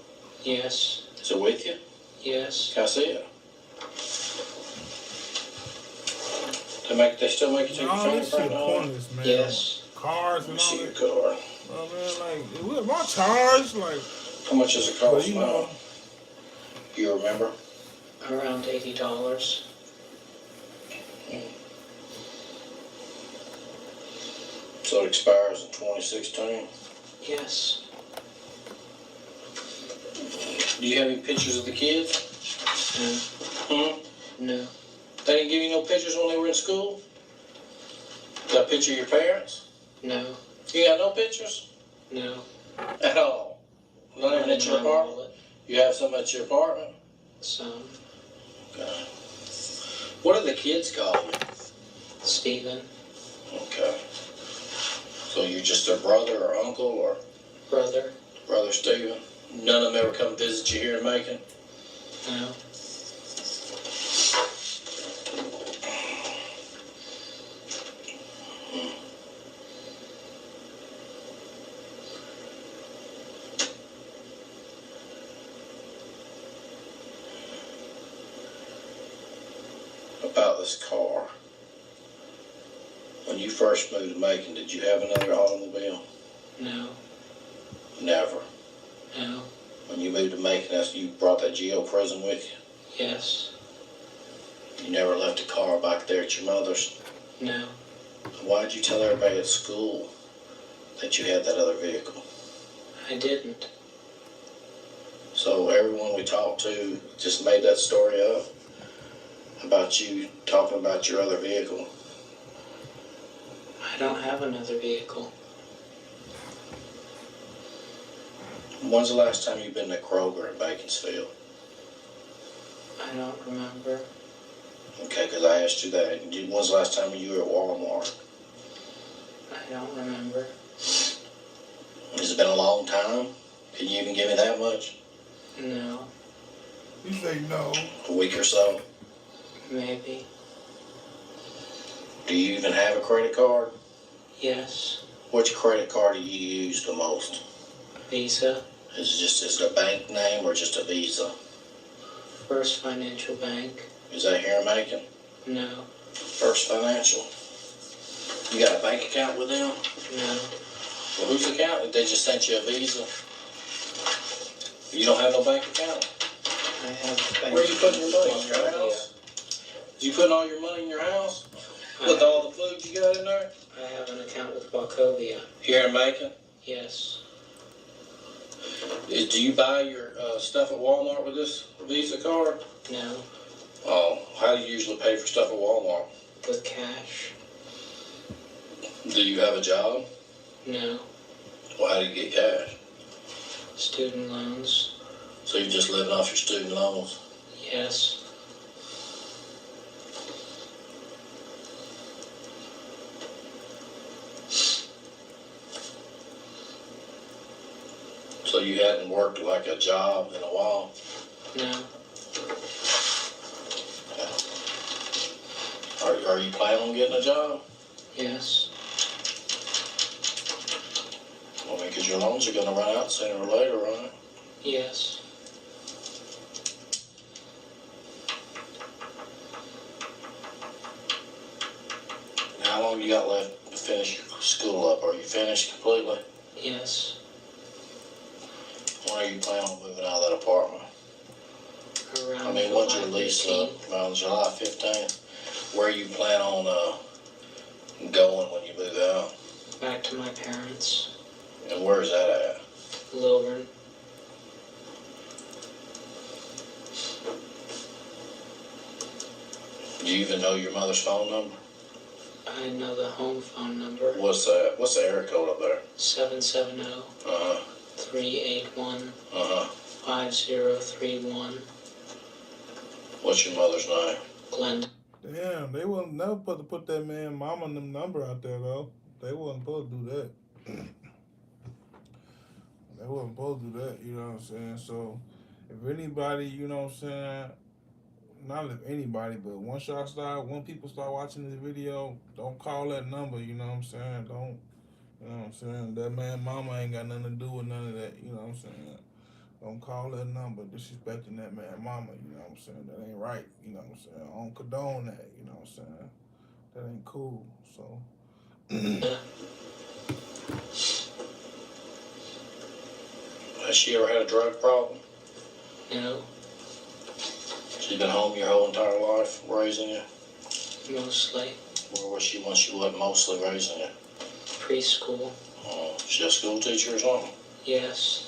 Yes. Is it with you? Yes. Can I see it? They still make you take No, your this shit fingerprint and all that? pointless, man. Yes. Cars Let and me all see your that. card. Oh man, like, what my charge? Like, How much does it but cost you now? know, You remember? Around $80. So it expires in 2016. Yes. Do you have any pictures of the kids? No. No. They didn't give you no pictures when they were in school? Got a picture of your parents? No. You got no pictures? No. At all? Not even at your apartment? You have some at your apartment? Some. Okay. What do the kids call you? Stephen. Okay. So you're just their brother or uncle or Brother. brother Stephen? None of them ever come visit you here in Macon? No. About this car. When you first moved to Macon, did you have another automobile? No. Never. No. When you moved to Macon, you brought that Geo prison with you? Yes. You never left a car back there at your mother's? No. Why did you tell everybody at school that you had that other vehicle? I didn't. So everyone we talked to just made that story up about you talking about your other vehicle? I don't have another vehicle. When's the last time you've been to Kroger in Baconsfield? I don't remember. Okay, because I asked you that. When's the last time you were at Walmart? I don't remember. Has it been a long time? Can you even give me that much? No. you say no. A week or so? Maybe. Do you even have a credit card? Yes. Which credit card do you use the most? Visa. Is it a bank name or just a Visa? First Financial Bank. Is that here in Macon? No. First Financial. You got a bank account with them? No. Well, whose account? They just sent you a Visa. You don't have no bank account? I have bank. Where are you putting your money? In your house? You putting all your money in your house? With all the food you got in there? I have an account with Wachovia. Here in Macon? Yes. Do you buy your stuff at Walmart with this Visa card? No. Oh, how do you usually pay for stuff at Walmart? With cash. Do you have a job? No. Well, how do you get cash? Student loans. So you're just living off your student loans? Yes. So you hadn't worked like a job in a while? No. Are you planning on getting a job? Yes. I mean, because your loans are going to run out sooner or later, right? Yes. How long you got left to finish your school up? Are you finished completely? Yes. When are you planning on moving out of that apartment? Around I mean, when's your July lease 15th. up? Around July 15th? Where you plan on going when you move out? Back to my parents. And where's that at? Lilburn. Do you even know your mother's phone number? I know the home phone number. What's that? What's the area code up there? 770-381-5031. What's your mother's name? Glenda. Damn, they wasn't never supposed to put that man mama and them number out there though. They wasn't supposed to do that. They wasn't supposed to do that, you know what I'm saying? So if anybody, you know what I'm saying, not if anybody, but once people start watching this video, don't call that number, you know what I'm saying? Don't, you know what I'm saying? That man mama ain't got nothing to do with none of that, you know what I'm saying? Don't call that number disrespecting that man mama, you know what I'm saying? That ain't right, you know what I'm saying? I don't condone that, you know what I'm saying? That ain't cool, so. Has she ever had a drug problem? No. She's been home your whole entire life raising you? Mostly. Where was she when she wasn't mostly raising you? Preschool. She a school teacher or something? Yes.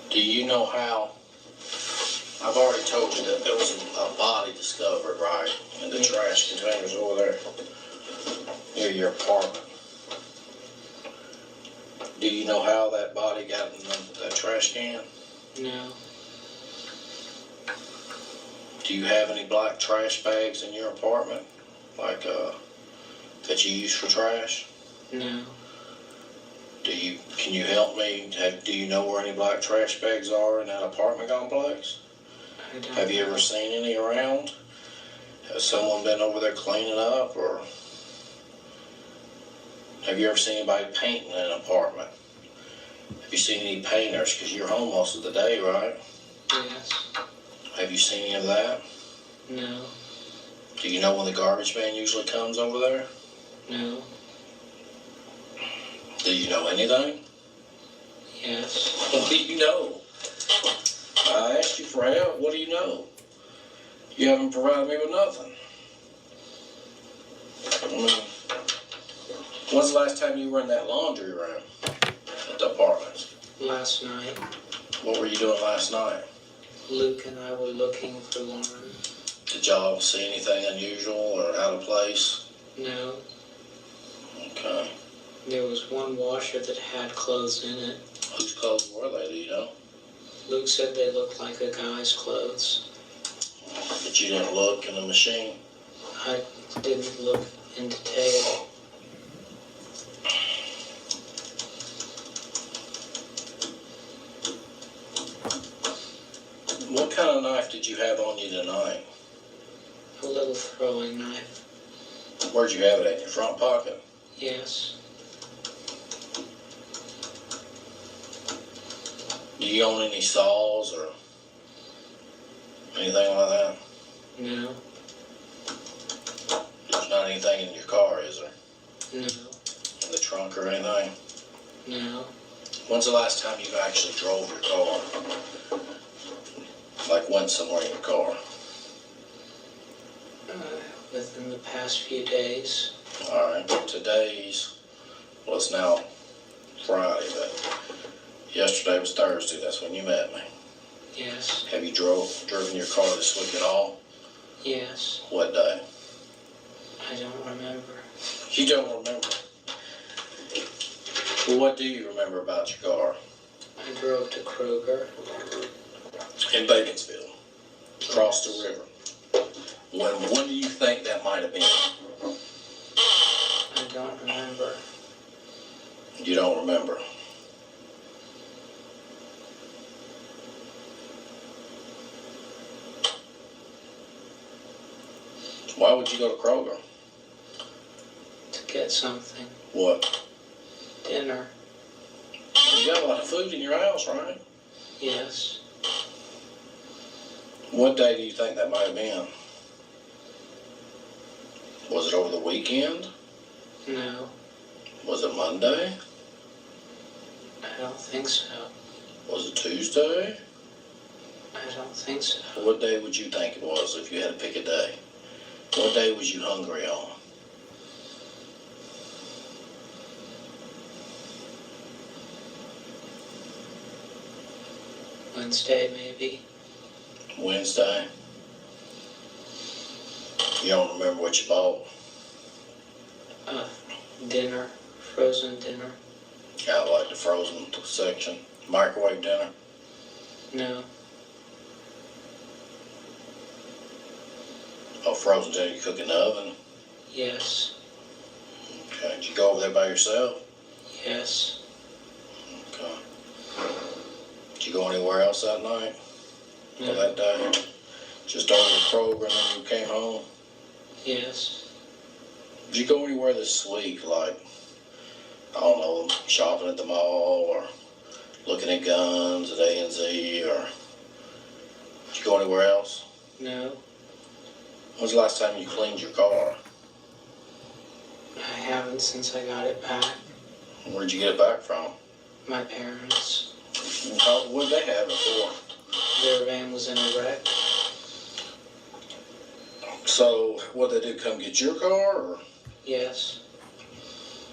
Do you know how? I've already told you that there was a body discovered, right, in the trash containers over there near your apartment. Do you know how that body got in that trash can? No. Do you have any black trash bags in your apartment, like that you use for trash? No. Can you help me? Do you know where any black trash bags are in that apartment complex? I don't Have you know. ever seen any around? Has someone been over there cleaning up, or have you ever seen anybody painting in an apartment? Have you seen any painters? Because you're home most of the day, right? Yes. Have you seen any of that? No. Do you know when the garbage man usually comes over there? No. Do you know anything? Yes. What do you know? I asked you for help. What do you know? You haven't provided me with nothing. I mean, when's the last time you were in that laundry room at the apartments? Last night, What were you doing last night? Luke and I were looking for Lauren. Did y'all see anything unusual or out of place? No. Okay. There was one washer that had clothes in it. Whose clothes were they, do you know? Luke said they looked like a guy's clothes. But you didn't look in the machine? I didn't look in detail. What kind of knife did you have on you tonight? A little throwing knife. Where'd you have it, in your front pocket? Yes. Do you own any saws or anything like that? No. There's not anything in your car, is there? No. In the trunk or anything? No. When's the last time you actually drove your car? Like went somewhere in your car? Within the past few days. Alright, today's, well, it's now Friday, but yesterday was Thursday. That's when you met me. Yes. Have you driven your car this week at all? Yes. What day? I don't remember. You don't remember? Well, what do you remember about your car? I drove to Kroger. In Baconsfield, across the river. When do you think that might have been? I don't remember. You don't remember. Why would you go to Kroger? To get something. What? Dinner. You got a lot of food in your house, right? Yes. What day do you think that might have been? Was it over the weekend? No. Was it Monday? I don't think so. Was it Tuesday? I don't think so. What day would you think it was if you had to pick a day? What day was you hungry on? Wednesday, maybe. Wednesday? You don't remember what you bought? Dinner. Frozen dinner. I like the frozen section. Microwave dinner? No. Oh, frozen dinner you cook in the oven? Yes. Okay. Did you go over there by yourself? Yes. Okay. Did you go anywhere else that night? No. Or that day? Just over to Kroger and then you came home? Yes. Did you go anywhere this week, like, I don't know, shopping at the mall or looking at guns at A&Z, or did you go anywhere else? No. When's the last time you cleaned your car? I haven't since I got it back. Where'd you get it back from? My parents. What did they have it for? Their van was in a wreck. So, what they did, come get your car, or? Yes.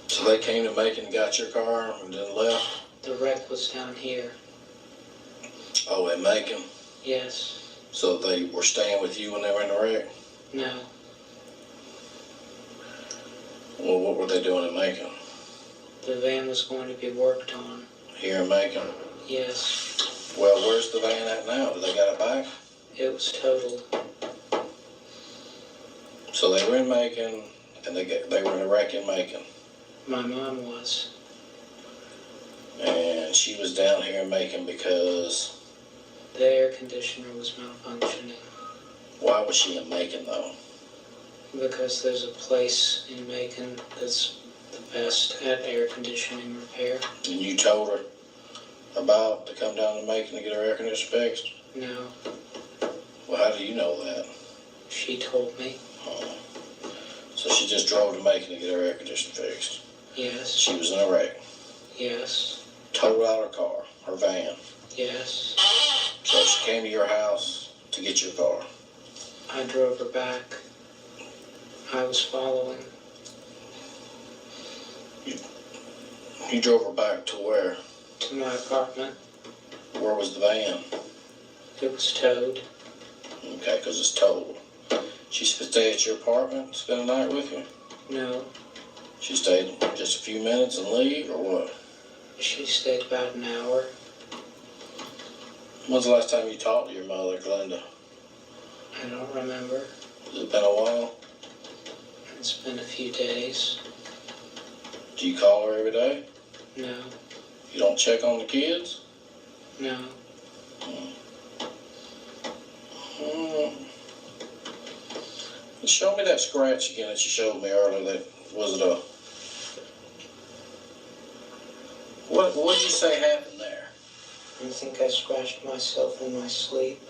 So they came to Macon and got your car and then left? The wreck was down here. Oh, in Macon? Yes. So they were staying with you when they were in the wreck? No. Well, what were they doing in Macon? The van was going to be worked on. Here in Macon? Yes. Well, where's the van at now? Do they got it back? It was totaled. So they were in Macon, and they were in a wreck in Macon. My mom was. And she was down here in Macon because... The air conditioner was malfunctioning. Why was she in Macon, though? Because there's a place in Macon that's the best at air conditioning repair. And you told her about to come down to Macon to get her air conditioner fixed? No. Well, how do you know that? She told me. Oh. So she just drove to Macon to get her air conditioner fixed? Yes. She was in a wreck? Yes. Totaled out her car, her van? Yes. So she came to your house to get your car? I drove her back. I was following. You drove her back to where? To my apartment. Where was the van? It was towed. Okay, because it's towed. She stayed at your apartment, spend the night with you? No. She stayed just a few minutes and leave, or what? She stayed about an hour. When's the last time you talked to your mother, Glenda? I don't remember. Has it been a while? It's been a few days. Do you call her every day? No. You don't check on the kids? No. Show me that scratch again that you showed me earlier. Was it a... What did you say happened there? I think I scratched myself in my sleep.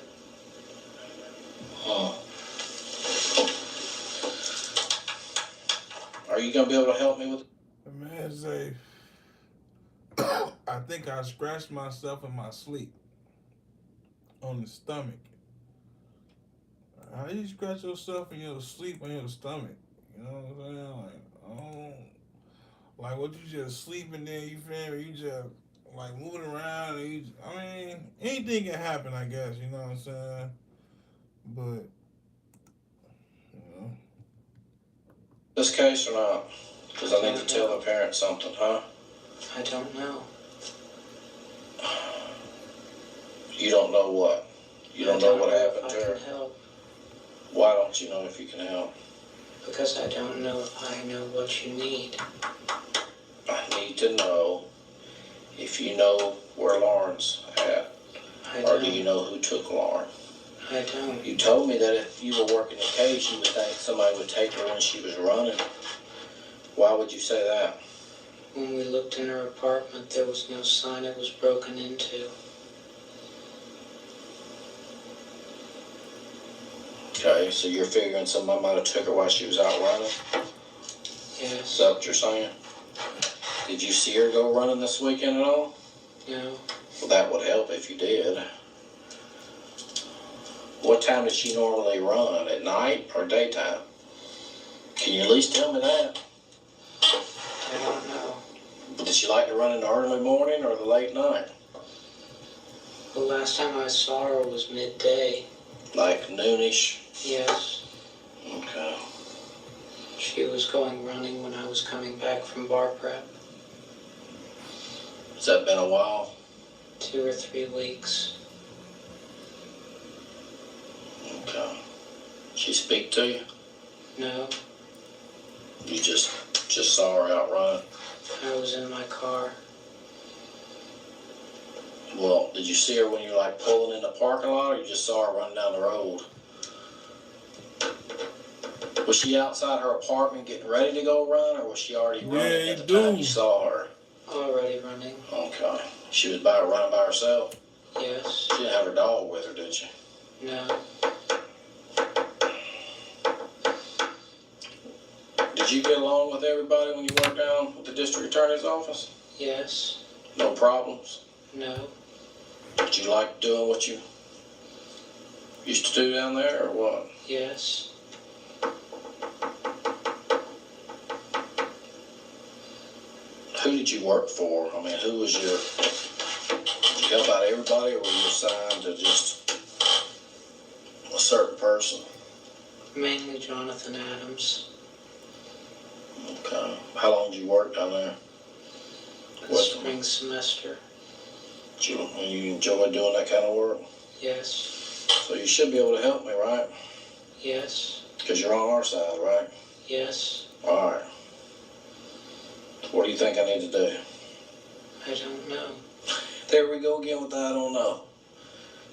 Huh. Are you going to be able to help me with it? The man say, I think I scratched myself in my sleep on the stomach. How do you scratch yourself in your sleep on your stomach? You know what I'm saying? Like, oh, like what you just sleeping there, you feel me? You just like moving around. And I mean, anything can happen, I guess. You know what I'm saying? But you know, This case or not? Because I need to tell the parents something, huh? I don't know. You don't know what? You don't know what happened to her? I can help. Why don't you know if you can help? Because I don't know if I know what you need. I need to know if you know where Lauren's at. I Or don't. do you know who took Lauren? I don't. You told me that if you were working the case, you would think somebody would take her when she was running. Why would you say that? When we looked in her apartment, there was no sign it was broken into. Okay, so you're figuring somebody might have took her while she was out running? Is Yes. that what you're saying? Did you see her go running this weekend at all? No. Well, that would help if you did. What time does she normally run? At night or daytime? Can you at least tell me that? I don't know. Does she like to run in the early morning or the late night? The last time I saw her was midday. Like noonish? Yes. Okay. She was going running when I was coming back from bar prep. Has that been a while? 2 or 3 weeks. Okay. She speak to you? No. You just saw her out running? I was in my car. Well, did you see her when you were like pulling in the parking lot, or you just saw her running down the road? Was she outside her apartment getting ready to go run, or was she already running at the time you saw her? Already running. Okay. She was running by herself? Yes. She didn't have her dog with her, did she? No. Did you get along with everybody when you worked down at the district attorney's office? Yes. No problems? No. Did you like doing what you used to do down there, or what? Yes. Who did you work for? I mean, who was did you help out everybody, or were you assigned to just a certain person? Mainly Jonathan Adams. Okay. How long did you work down there? The spring semester. You enjoy doing that kind of work? Yes. So you should be able to help me, right? Yes. Because you're on our side, right? Yes. All right. What do you think I need to do? I don't know. There we go again with that I don't know.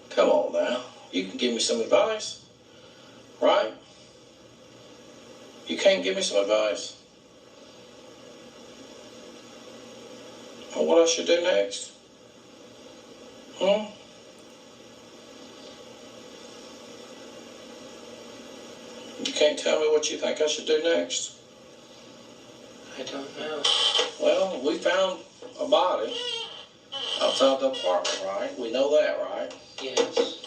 Come on now. You can give me some advice, right? You can't give me some advice. Well, what I should do next? You can't tell me what you think I should do next? I don't know. Well, we found a body outside the apartment, right? We know that, right? Yes.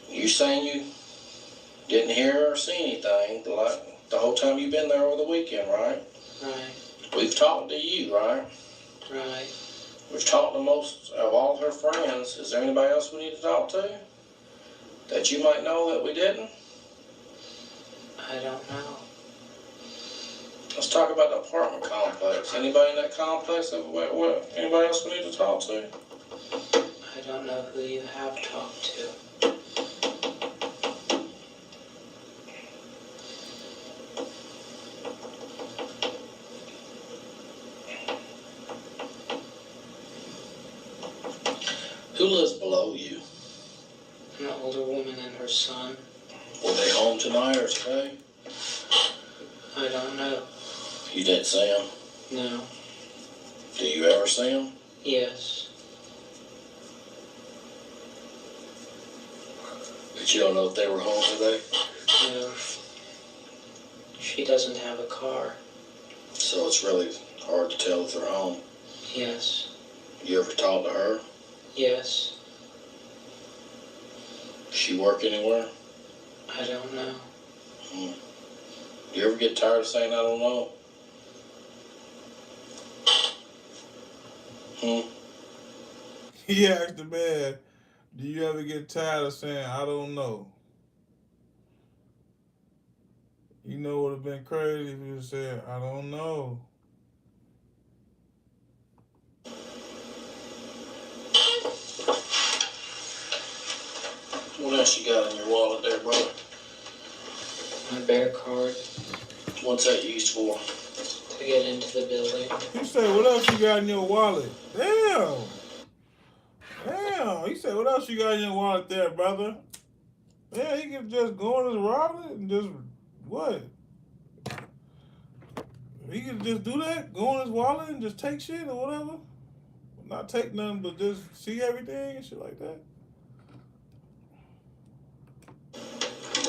You saying you didn't hear or see anything the whole time you've been there over the weekend, right? Right. We've talked to you, right? Right. We've talked to most of all her friends. Is there anybody else we need to talk to that you might know that we didn't? I don't know. Let's talk about the apartment complex. Anybody in that complex? Anybody else we need to talk to? I don't know who you have talked to. Who lives below you? An older woman and her son. Were they home tonight or today? I don't know. You didn't see them? No. Do you ever see them? Yes. But you don't know if they were home today? No. She doesn't have a car. So it's really hard to tell if they're home. Yes. You ever talk to her? Yes. Does she work anywhere? I don't know. You ever get tired of saying I don't know? He asked the man, do you ever get tired of saying, I don't know? You know what would have been crazy if you said, I don't know. What else you got in your wallet there, brother? My bear card What's that used for? to get into the building. He said, what else you got in your wallet? Damn. He said, what else you got in your wallet there, brother? Yeah, he could just go in his wallet and just what? He could just do that, go in his wallet and just take shit or whatever. Not take nothing, but just see everything and shit like that.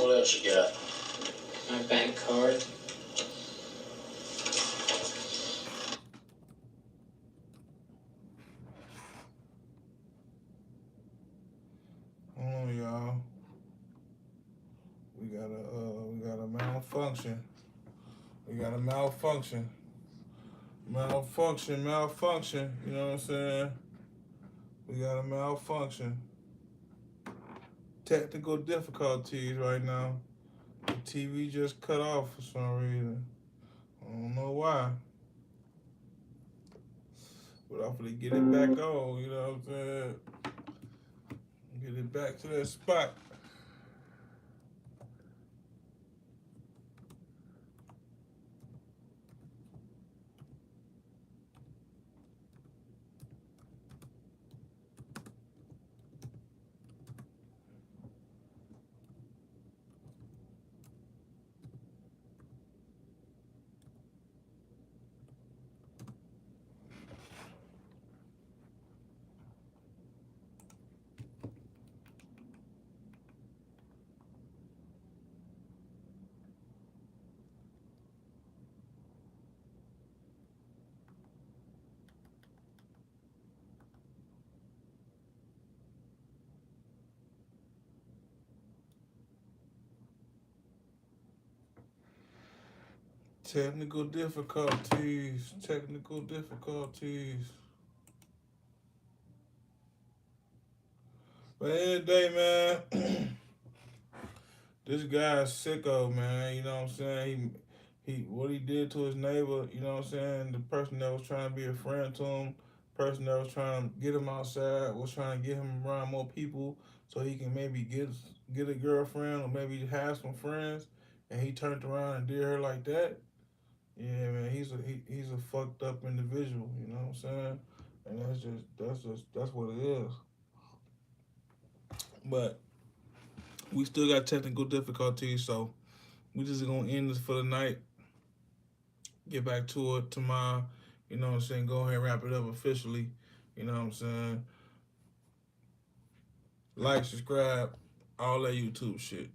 What else you got? My bank card. Hold on, y'all. We got a malfunction. We got a malfunction. Malfunction. You know what I'm saying? We got a malfunction. Technical difficulties right now. The TV just cut off for some reason. I don't know why. But I'm gonna get it back on, you know what I'm saying? Get it back to that spot. Technical difficulties. But end of the day, man, this guy's sicko, man. You know what I'm saying? He what he did to his neighbor, you know what I'm saying? The person that was trying to be a friend to him, person that was trying to get him outside, was trying to get him around more people so he can maybe get a girlfriend or maybe have some friends, and he turned around and did her like that. Yeah, man, he's a fucked up individual. You know what I'm saying? And that's what it is. But we still got technical difficulties, so we just gonna end this for the night. Get back to it tomorrow. You know what I'm saying? Go ahead and wrap it up officially. You know what I'm saying? Like, subscribe, all that YouTube shit.